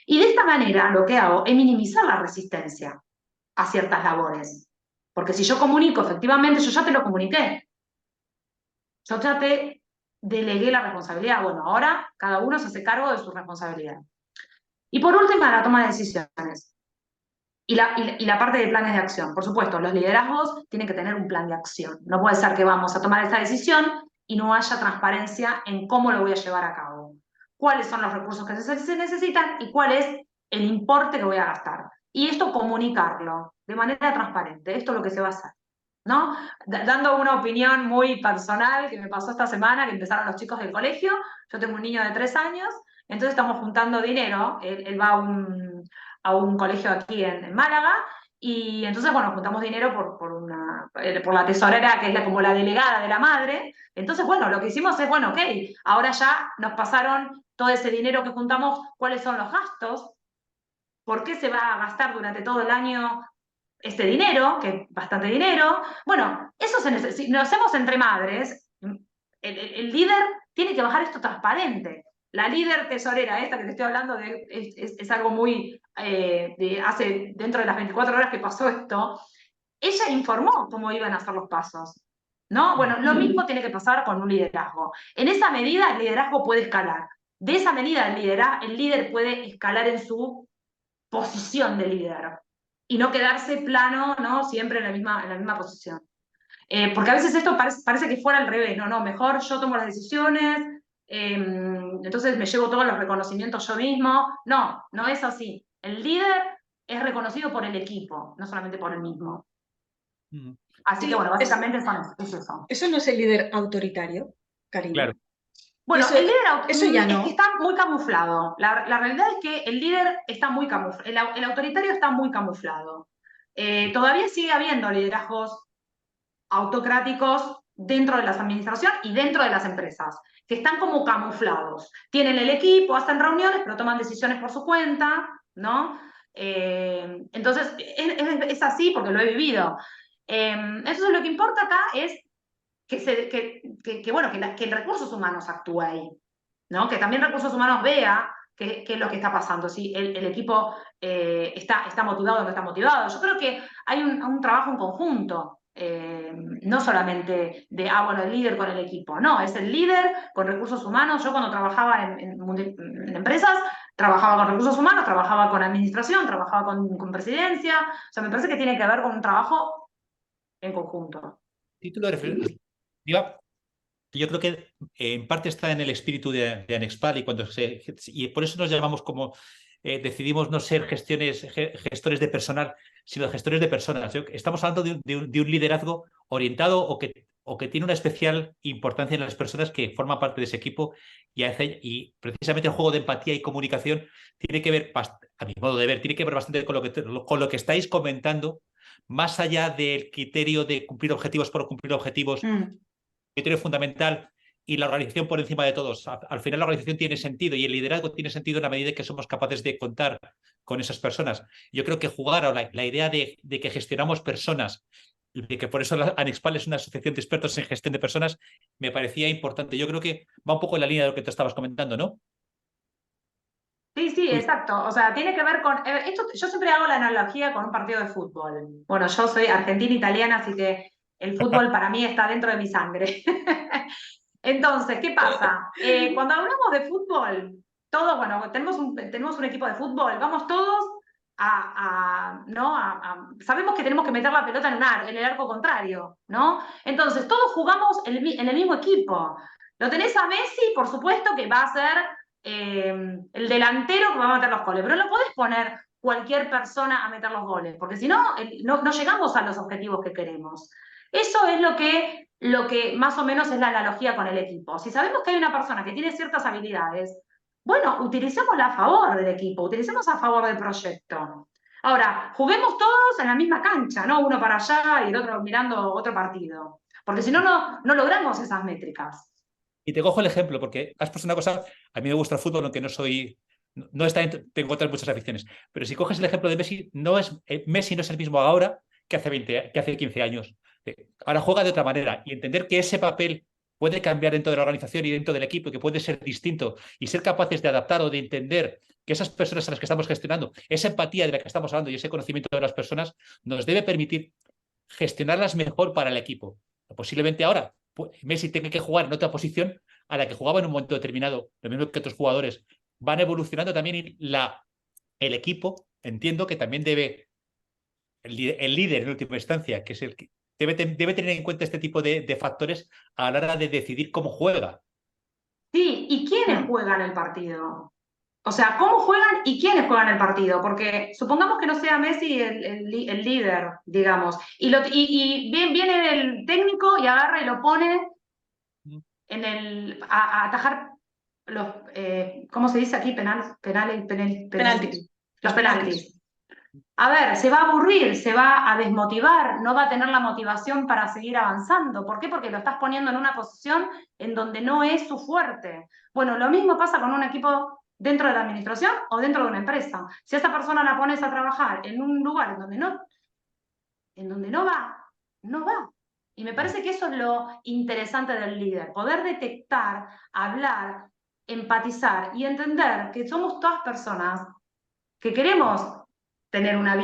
Y de esta manera lo que hago es minimizar la resistencia a ciertas labores. Porque si yo comunico efectivamente, yo ya te lo comuniqué. Yo ya te delegué la responsabilidad. Bueno, ahora cada uno se hace cargo de su responsabilidad. Y por último, la toma de decisiones. Y la parte de planes de acción. Por supuesto, los liderazgos tienen que tener un plan de acción. No puede ser que vamos a tomar esta decisión y no haya transparencia en cómo lo voy a llevar a cabo. Cuáles son los recursos que se necesitan y cuál es el importe que voy a gastar. Y esto comunicarlo de manera transparente. Esto es lo que se va a hacer, ¿no? Dando una opinión muy personal que me pasó esta semana, que empezaron los chicos del colegio. Yo tengo un niño de 3 años, entonces estamos juntando dinero. Él va a un colegio aquí en Málaga, y entonces, bueno, juntamos dinero por la tesorera, que es como la delegada de la madre. Entonces, bueno, lo que hicimos es, bueno, ok, ahora ya nos pasaron todo ese dinero que juntamos, cuáles son los gastos, por qué se va a gastar durante todo el año este dinero, que es bastante dinero. Bueno, eso si lo hacemos entre madres, el líder tiene que bajar esto transparente. La líder tesorera, esta que te estoy hablando, es algo muy hace dentro de las 24 horas que pasó esto. Ella informó cómo iban a ser los pasos, ¿no? Bueno, lo mismo tiene que pasar con un liderazgo. En esa medida, el liderazgo puede escalar. De esa medida, el líder puede escalar en su posición de líder y no quedarse plano, ¿no? Siempre en la misma posición. Porque a veces esto parece que fuera al revés, no, mejor yo tomo las decisiones, entonces me llevo todos los reconocimientos yo mismo. No, no es así. El líder es reconocido por el equipo, no solamente por él mismo. Así que bueno, básicamente es eso. ¿Eso no es el líder autoritario, Karina? Claro. Bueno, el líder eso ya no. es que está muy camuflado. La realidad es que el líder está muy camuflado, el autoritario está muy camuflado. Todavía sigue habiendo liderazgos autocráticos dentro de las administraciones y dentro de las empresas, que están como camuflados. Tienen el equipo, hacen reuniones, pero toman decisiones por su cuenta, ¿no? Entonces, es así porque lo he vivido. Entonces, lo que importa acá es que el recursos humanos actúe ahí, ¿no? Que también recursos humanos vea qué es lo que está pasando, si el equipo está motivado o no está motivado. Yo creo que hay un trabajo en conjunto, no solamente de, bueno, el líder con el equipo, no, es el líder con recursos humanos. Yo cuando trabajaba en empresas, trabajaba con recursos humanos, trabajaba con administración, trabajaba con presidencia. O sea, me parece que tiene que ver con un trabajo en conjunto. Título de referencia. Yo creo que en parte está en el espíritu de Anexpal, y por eso nos llamamos como decidimos no ser gestores de personal, sino gestores de personas. Estamos hablando de un liderazgo orientado o que tiene una especial importancia en las personas que forman parte de ese equipo, y precisamente el juego de empatía y comunicación tiene que ver, a mi modo de ver, tiene que ver bastante con lo que estáis comentando, más allá del criterio de cumplir objetivos por cumplir objetivos. Criterio fundamental y la organización por encima de todos. Al final la organización tiene sentido y el liderazgo tiene sentido en la medida que somos capaces de contar con esas personas. Yo creo que jugar a la idea de que gestionamos personas, y de que por eso la Anexpal es una asociación de expertos en gestión de personas, me parecía importante. Yo creo que va un poco en la línea de lo que te estabas comentando, ¿no? Sí, exacto. O sea, tiene que ver con... yo siempre hago la analogía con un partido de fútbol. Bueno, yo soy argentina-italiana, así que el fútbol para mí está dentro de mi sangre. Entonces, ¿qué pasa? Cuando hablamos de fútbol, todos, bueno, tenemos un equipo de fútbol, vamos todos sabemos que tenemos que meter la pelota en el arco contrario, ¿no? Entonces, todos jugamos en el mismo equipo. Lo tenés a Messi, por supuesto que va a ser el delantero que va a meter los goles, pero no podés poner cualquier persona a meter los goles, porque si no, no llegamos a los objetivos que queremos. Eso es lo que más o menos es la analogía con el equipo. Si sabemos que hay una persona que tiene ciertas habilidades, bueno, utilicémosla a favor del equipo, utilicemos a favor del proyecto. Ahora, juguemos todos en la misma cancha, ¿no? Uno para allá y el otro mirando otro partido. porque si no, no logramos esas métricas. Y te cojo el ejemplo, porque has puesto una cosa, a mí me gusta el fútbol, aunque no está, tengo otras muchas aficiones, pero si coges el ejemplo de Messi, Messi no es el mismo ahora que hace 15 años. Ahora juega de otra manera y entender que ese papel puede cambiar dentro de la organización y dentro del equipo, que puede ser distinto y ser capaces de adaptar o de entender que esas personas a las que estamos gestionando, esa empatía de la que estamos hablando y ese conocimiento de las personas nos debe permitir gestionarlas mejor para el equipo. Posiblemente ahora Messi tenga que jugar en otra posición a la que jugaba en un momento determinado, lo mismo que otros jugadores. Van evolucionando también y el equipo, entiendo que también el líder en última instancia, que es el que debe tener en cuenta este tipo de factores a la hora de decidir cómo juega. Sí, ¿y quiénes juegan el partido? O sea, ¿cómo juegan y quiénes juegan el partido? Porque supongamos que no sea Messi el líder, digamos, y viene el técnico y agarra y lo pone a atajar los, ¿cómo se dice aquí? Penaltis. Los penaltis. A ver, se va a aburrir, se va a desmotivar, no va a tener la motivación para seguir avanzando. ¿Por qué? Porque lo estás poniendo en una posición en donde no es su fuerte. Bueno, lo mismo pasa con un equipo dentro de la administración o dentro de una empresa. Si a esa persona la pones a trabajar en un lugar en donde no va, no va. Y me parece que eso es lo interesante del líder, poder detectar, hablar, empatizar y entender que somos todas personas que queremos tener una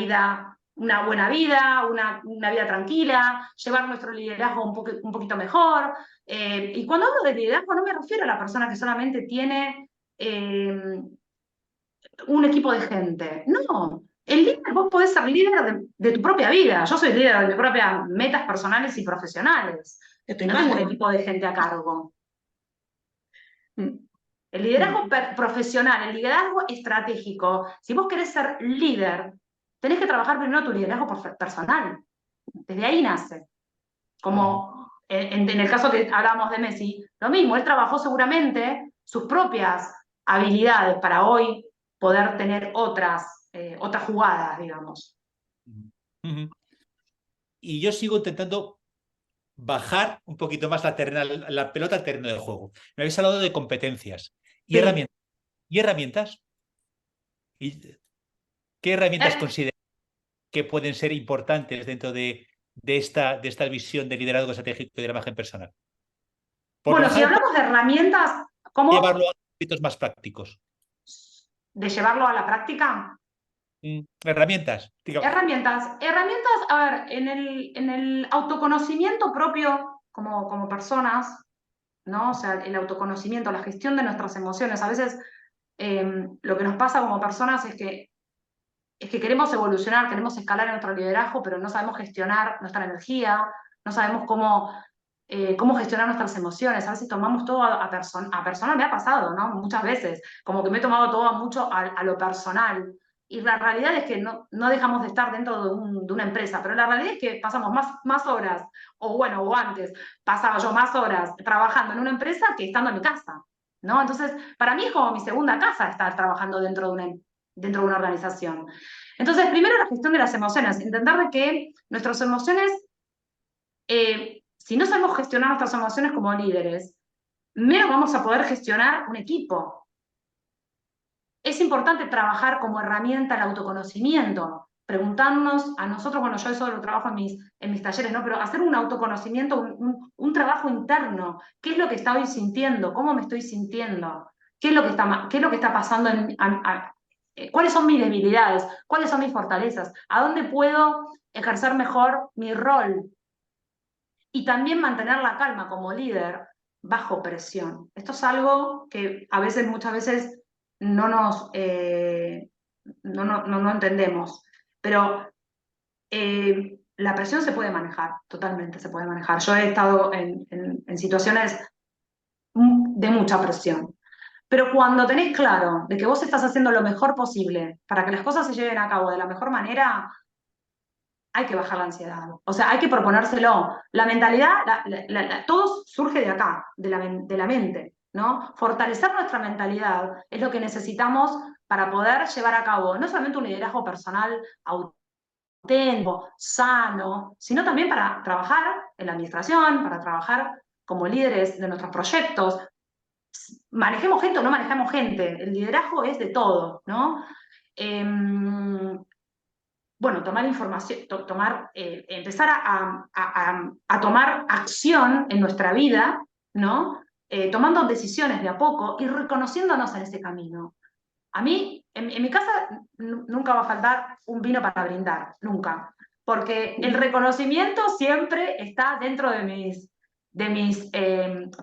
buena vida, una vida tranquila, llevar nuestro liderazgo un poquito mejor. Y cuando hablo de liderazgo no me refiero a la persona que solamente tiene un equipo de gente. No, el líder, vos podés ser líder de tu propia vida. Yo soy líder de mis propias metas personales y profesionales. No tengo un equipo de gente a cargo. El liderazgo profesional, el liderazgo estratégico, si vos querés ser líder, tenés que trabajar primero tu liderazgo personal. Desde ahí nace. Como en el caso que hablábamos de Messi, lo mismo, él trabajó seguramente sus propias habilidades para hoy poder tener otras jugadas, digamos. Y yo sigo intentando bajar un poquito más la pelota al terreno de juego. Me habéis hablado de competencias y Sí. herramientas. ¿Qué herramientas consideras que pueden ser importantes dentro de esta visión de liderazgo estratégico y de la imagen personal? Por Bueno, si bajar un poco hablamos de herramientas, y ¿cómo? llevarlo a ámbitos más prácticos. De llevarlo a la práctica. Herramientas, digamos. Herramientas, a ver, en el autoconocimiento propio como personas, ¿no? O sea, el autoconocimiento, la gestión de nuestras emociones. A veces lo que nos pasa como personas es que queremos evolucionar, queremos escalar en nuestro liderazgo, pero no sabemos gestionar nuestra energía, no sabemos cómo gestionar nuestras emociones. A veces tomamos todo a personal, me ha pasado, ¿no? Muchas veces, como que me he tomado todo mucho a lo personal. Y la realidad es que no dejamos de estar dentro de una empresa, pero la realidad es que pasamos más horas, o antes, pasaba yo más horas trabajando en una empresa que estando en mi casa, ¿no? Entonces, para mí es como mi segunda casa estar trabajando dentro de una organización. Entonces, primero la gestión de las emociones, entender de que nuestras emociones, si no sabemos gestionar nuestras emociones como líderes, menos vamos a poder gestionar un equipo. Es importante trabajar como herramienta el autoconocimiento, preguntarnos a nosotros, bueno, yo eso lo trabajo en mis talleres, ¿no? Pero hacer un autoconocimiento, un trabajo interno. ¿Qué es lo que estoy sintiendo? ¿Cómo me estoy sintiendo? ¿Qué es lo que está pasando ¿cuáles son mis debilidades? ¿Cuáles son mis fortalezas? ¿A dónde puedo ejercer mejor mi rol? Y también mantener la calma como líder bajo presión. Esto es algo que muchas veces no no entendemos, pero la presión se puede manejar, totalmente se puede manejar. Yo he estado en situaciones de mucha presión, pero cuando tenés claro de que vos estás haciendo lo mejor posible para que las cosas se lleven a cabo de la mejor manera, hay que bajar la ansiedad. O sea, hay que proponérselo. La mentalidad, todo surge de acá, de la mente, ¿no? Fortalecer nuestra mentalidad es lo que necesitamos para poder llevar a cabo no solamente un liderazgo personal contento, sano, sino también para trabajar en la administración, para trabajar como líderes de nuestros proyectos. Manejemos gente o no manejemos gente, el liderazgo es de todo, ¿no? Bueno, tomar información, empezar a tomar acción en nuestra vida, ¿no? Tomando decisiones de a poco y reconociéndonos en ese camino. A mí, en mi casa, nunca va a faltar un vino para brindar, nunca. Porque el reconocimiento siempre está dentro de mis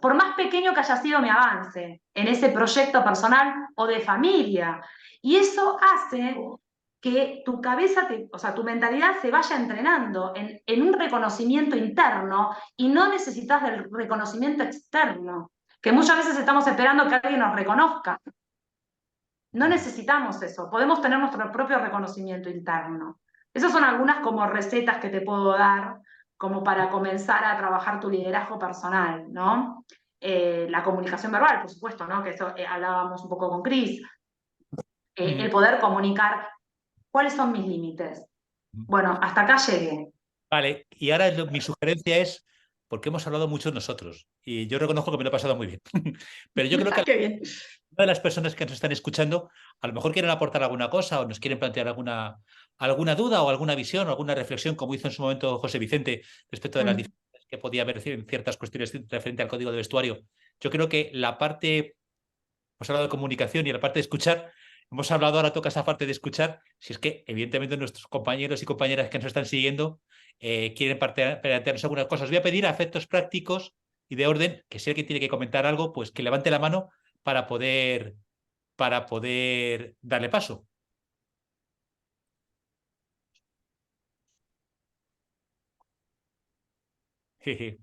por más pequeño que haya sido mi avance en ese proyecto personal o de familia. Y eso hace que tu cabeza, o sea, tu mentalidad se vaya entrenando en un reconocimiento interno y no necesitas del reconocimiento externo, que muchas veces estamos esperando que alguien nos reconozca. No necesitamos eso, podemos tener nuestro propio reconocimiento interno. Esas son algunas como recetas que te puedo dar como para comenzar a trabajar tu liderazgo personal, ¿no? La comunicación verbal, por supuesto, ¿no? Que eso hablábamos un poco con Cris. El poder comunicar cuáles son mis límites. Bueno, hasta acá llegué. Vale, y ahora mi sugerencia es, porque hemos hablado mucho nosotros, y yo reconozco que me lo he pasado muy bien, pero yo creo que Qué bien. una de las personas que nos están escuchando a lo mejor quieren aportar alguna cosa o nos quieren plantear alguna duda o alguna visión o alguna reflexión, como hizo en su momento José Vicente, respecto de las diferencias que podía haber en ciertas cuestiones referente al código de vestuario. Yo creo que la parte, hemos hablado de comunicación y la parte de escuchar, hemos hablado, ahora toca esa parte de escuchar, si es que evidentemente nuestros compañeros y compañeras que nos están siguiendo quieren plantearnos algunas cosas. Voy a pedir a efectos prácticos y de orden, que si alguien tiene que comentar algo, pues que levante la mano para poder darle paso. Jeje.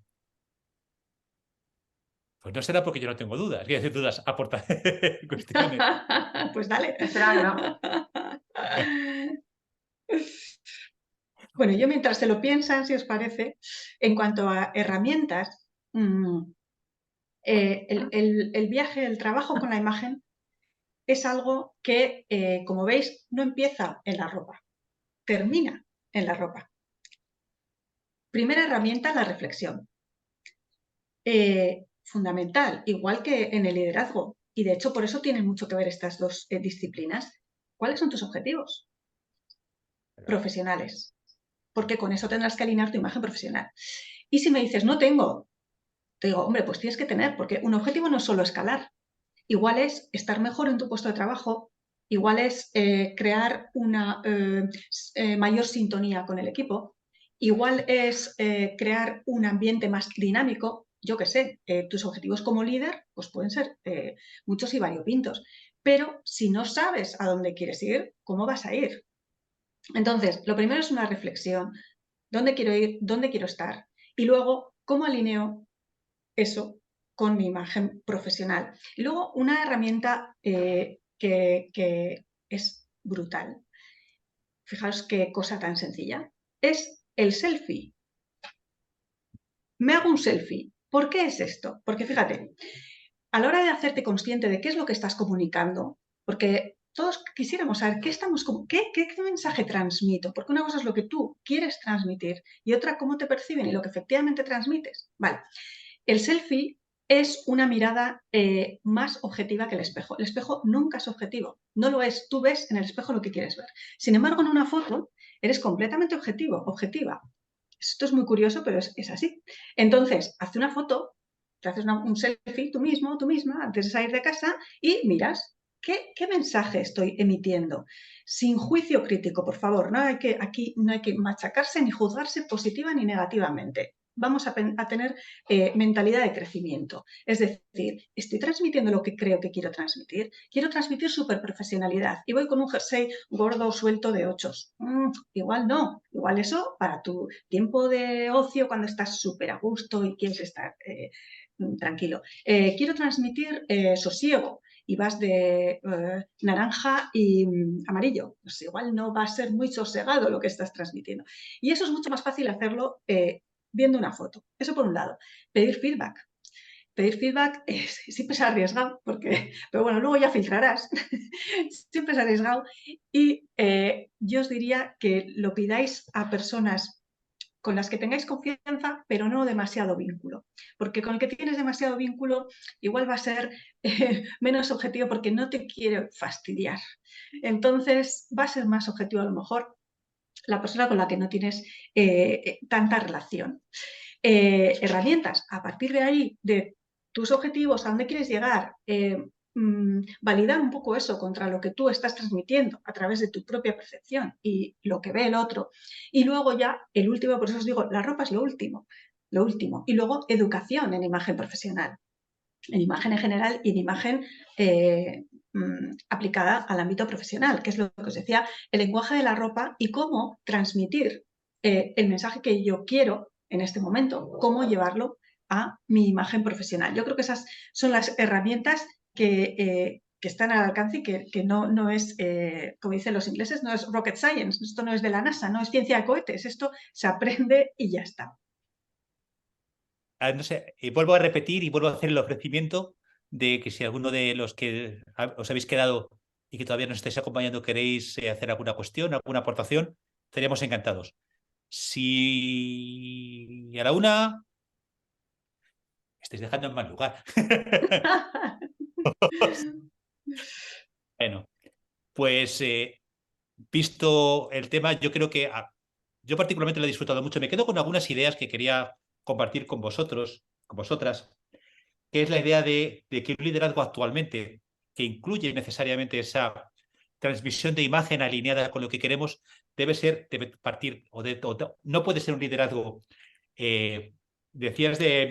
Pues no será porque yo no tengo dudas. Quiero decir, dudas, aportar cuestiones. Pues dale. Será que no. Bueno, yo mientras se lo piensan, si os parece, en cuanto a herramientas, el viaje, el trabajo con la imagen es algo que, como veis, no empieza en la ropa, termina en la ropa. Primera herramienta, la reflexión. Fundamental, igual que en el liderazgo. Y de hecho, por eso tienen mucho que ver estas dos disciplinas. ¿Cuáles son tus objetivos profesionales? Porque con eso tendrás que alinear tu imagen profesional. Y si me dices, no tengo, te digo, hombre, pues tienes que tener, porque un objetivo no es solo escalar. Igual es estar mejor en tu puesto de trabajo, igual es crear una mayor sintonía con el equipo, igual es crear un ambiente más dinámico. Yo qué sé, tus objetivos como líder pues pueden ser muchos y variopintos, pero si no sabes a dónde quieres ir, ¿cómo vas a ir? Entonces, lo primero es una reflexión. ¿Dónde quiero ir? ¿Dónde quiero estar? Y luego, ¿cómo alineo eso con mi imagen profesional? Y luego, una herramienta que es brutal. Fijaos qué cosa tan sencilla. Es el selfie. Me hago un selfie. ¿Por qué es esto? Porque fíjate, a la hora de hacerte consciente de qué es lo que estás comunicando, porque todos quisiéramos saber qué mensaje transmito, porque una cosa es lo que tú quieres transmitir y otra cómo te perciben y lo que efectivamente transmites. Vale, el selfie es una mirada más objetiva que el espejo. El espejo nunca es objetivo, no lo es. Tú ves en el espejo lo que quieres ver. Sin embargo, en una foto eres completamente objetiva. Esto es muy curioso, pero es así. Entonces, haz una foto, te haces un selfie tú mismo, tú misma, antes de salir de casa y miras qué mensaje estoy emitiendo. Sin juicio crítico, por favor. Aquí no hay que machacarse ni juzgarse positiva ni negativamente. Vamos a tener mentalidad de crecimiento. Es decir, estoy transmitiendo lo que creo que quiero transmitir. Quiero transmitir súper profesionalidad y voy con un jersey gordo suelto de 8. Igual no. Igual eso para tu tiempo de ocio cuando estás súper a gusto y quieres estar tranquilo. Quiero transmitir sosiego y vas de naranja y amarillo. Pues igual no va a ser muy sosegado lo que estás transmitiendo. Y eso es mucho más fácil hacerlo viendo una foto. Eso por un lado. Pedir feedback. pedir feedback siempre es arriesgado, pero bueno, luego ya filtrarás. Siempre es arriesgado. Y yo os diría que lo pidáis a personas con las que tengáis confianza, pero no demasiado vínculo. Porque con el que tienes demasiado vínculo, igual va a ser menos objetivo porque no te quiere fastidiar. Entonces, va a ser más objetivo a lo mejor la persona con la que no tienes tanta relación. Herramientas, a partir de ahí, de tus objetivos, a dónde quieres llegar, validar un poco eso contra lo que tú estás transmitiendo a través de tu propia percepción y lo que ve el otro. Y luego ya, el último, por eso os digo, la ropa es lo último. Y luego, educación en imagen profesional, en imagen en general y en imagen aplicada al ámbito profesional, que es lo que os decía, el lenguaje de la ropa y cómo transmitir el mensaje que yo quiero en este momento, cómo llevarlo a mi imagen profesional. Yo creo que esas son las herramientas que están al alcance y que no es, como dicen los ingleses, no es rocket science, esto no es de la NASA, no es ciencia de cohetes, esto se aprende y ya está. No sé, vuelvo a repetir y vuelvo a hacer el ofrecimiento de que si alguno de los que os habéis quedado y que todavía nos estáis acompañando queréis hacer alguna cuestión, alguna aportación, estaríamos encantados. Si a la una me estáis dejando en mal lugar. Bueno, pues visto el tema, yo creo que yo particularmente lo he disfrutado mucho. Me quedo con algunas ideas que quería compartir con vosotros, con vosotras, que es la idea de que un liderazgo actualmente, que incluye necesariamente esa transmisión de imagen alineada con lo que queremos, debe partir, no puede ser un liderazgo, decías, de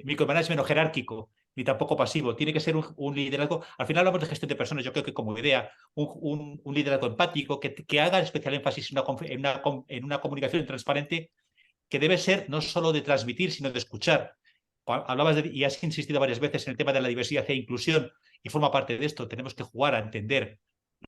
micromanagement o jerárquico, ni tampoco pasivo. Tiene que ser un liderazgo. Al final hablamos de gestión de personas, yo creo que como idea, un liderazgo empático que haga especial énfasis en una comunicación transparente que debe ser no solo de transmitir, sino de escuchar. Hablabas y has insistido varias veces en el tema de la diversidad e inclusión y forma parte de esto. Tenemos que jugar a entender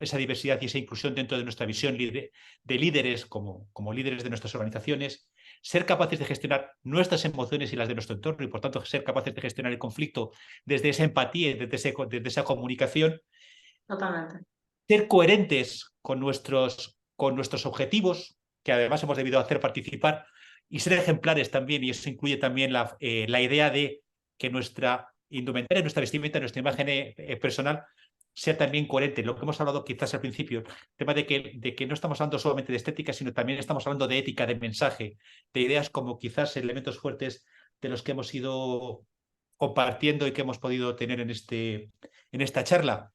esa diversidad y esa inclusión dentro de nuestra visión de líderes como líderes de nuestras organizaciones, ser capaces de gestionar nuestras emociones y las de nuestro entorno y por tanto ser capaces de gestionar el conflicto desde esa empatía y desde esa comunicación. Totalmente. Ser coherentes con nuestros objetivos, que además hemos debido hacer participar, y ser ejemplares también, y eso incluye también la idea de que nuestra indumentaria, nuestra vestimenta, nuestra imagen personal sea también coherente. Lo que hemos hablado quizás al principio, el tema de que no estamos hablando solamente de estética, sino también estamos hablando de ética, de mensaje, de ideas como quizás elementos fuertes de los que hemos ido compartiendo y que hemos podido tener en esta charla.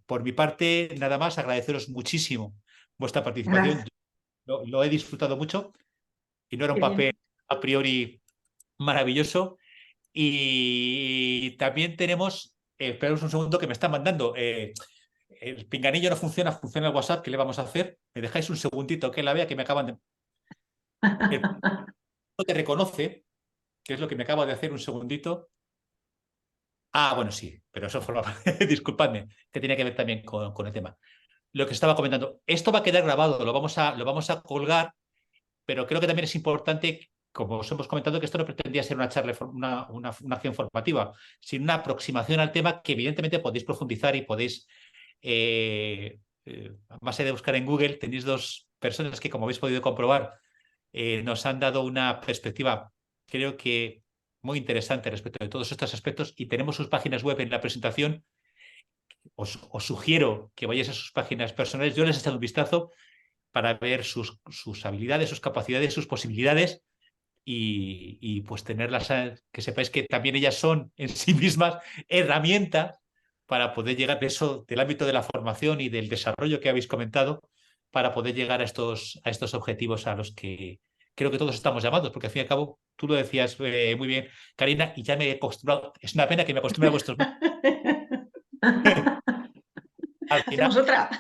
Por mi parte, nada más, agradeceros muchísimo vuestra participación. Lo he disfrutado mucho y no era un papel a priori maravilloso. Y también tenemos, esperaos un segundo que me están mandando, el pinganillo no funciona el WhatsApp, ¿qué le vamos a hacer? ¿Me dejáis un segundito que la vea que me acaban de... No te reconoce, que es lo que me acaba de hacer un segundito. Bueno, sí, pero eso forma parte, disculpadme, que tiene que ver también con el tema. Lo que estaba comentando, esto va a quedar grabado, lo vamos a colgar, pero creo que también es importante, como os hemos comentado, que esto no pretendía ser una charla, una acción formativa, sino una aproximación al tema que evidentemente podéis profundizar y podéis, más allá de buscar en Google, tenéis dos personas que, como habéis podido comprobar, nos han dado una perspectiva, creo que muy interesante respecto de todos estos aspectos, y tenemos sus páginas web en la presentación. Os sugiero que vayáis a sus páginas personales. Yo les he echado un vistazo para ver sus habilidades, sus capacidades, sus posibilidades y pues tenerlas, que sepáis que también ellas son en sí mismas herramientas para poder llegar de eso, del ámbito de la formación y del desarrollo que habéis comentado, para poder llegar a estos objetivos a los que creo que todos estamos llamados, porque al fin y al cabo, tú lo decías muy bien, Karina, y ya me he acostumbrado, es una pena que me acostumbre a vuestros... Al final, hacemos otra.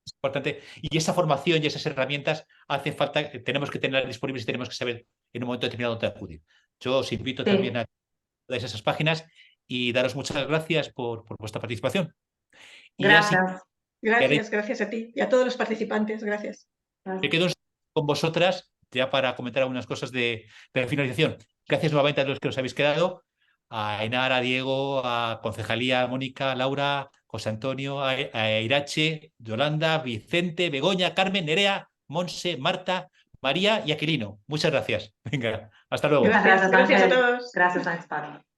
Importante. Y esa formación y esas herramientas hacen falta, tenemos que tenerlas disponibles y tenemos que saber en un momento determinado dónde acudir. Yo os invito también a todas esas páginas y daros muchas gracias por vuestra participación. Y Gracias. Gracias a ti y a todos los participantes. Gracias. Me quedo con vosotras ya para comentar algunas cosas de finalización. Gracias nuevamente a los que os habéis quedado, a Enar, a Diego, a Concejalía, a Mónica, a Laura, José Antonio, a Irache, Yolanda, Vicente, Begoña, Carmen, Nerea, Monse, Marta, María y Aquilino. Muchas gracias. Venga, hasta luego. Gracias, Gracias a Ángel. todos. Gracias, Ángel.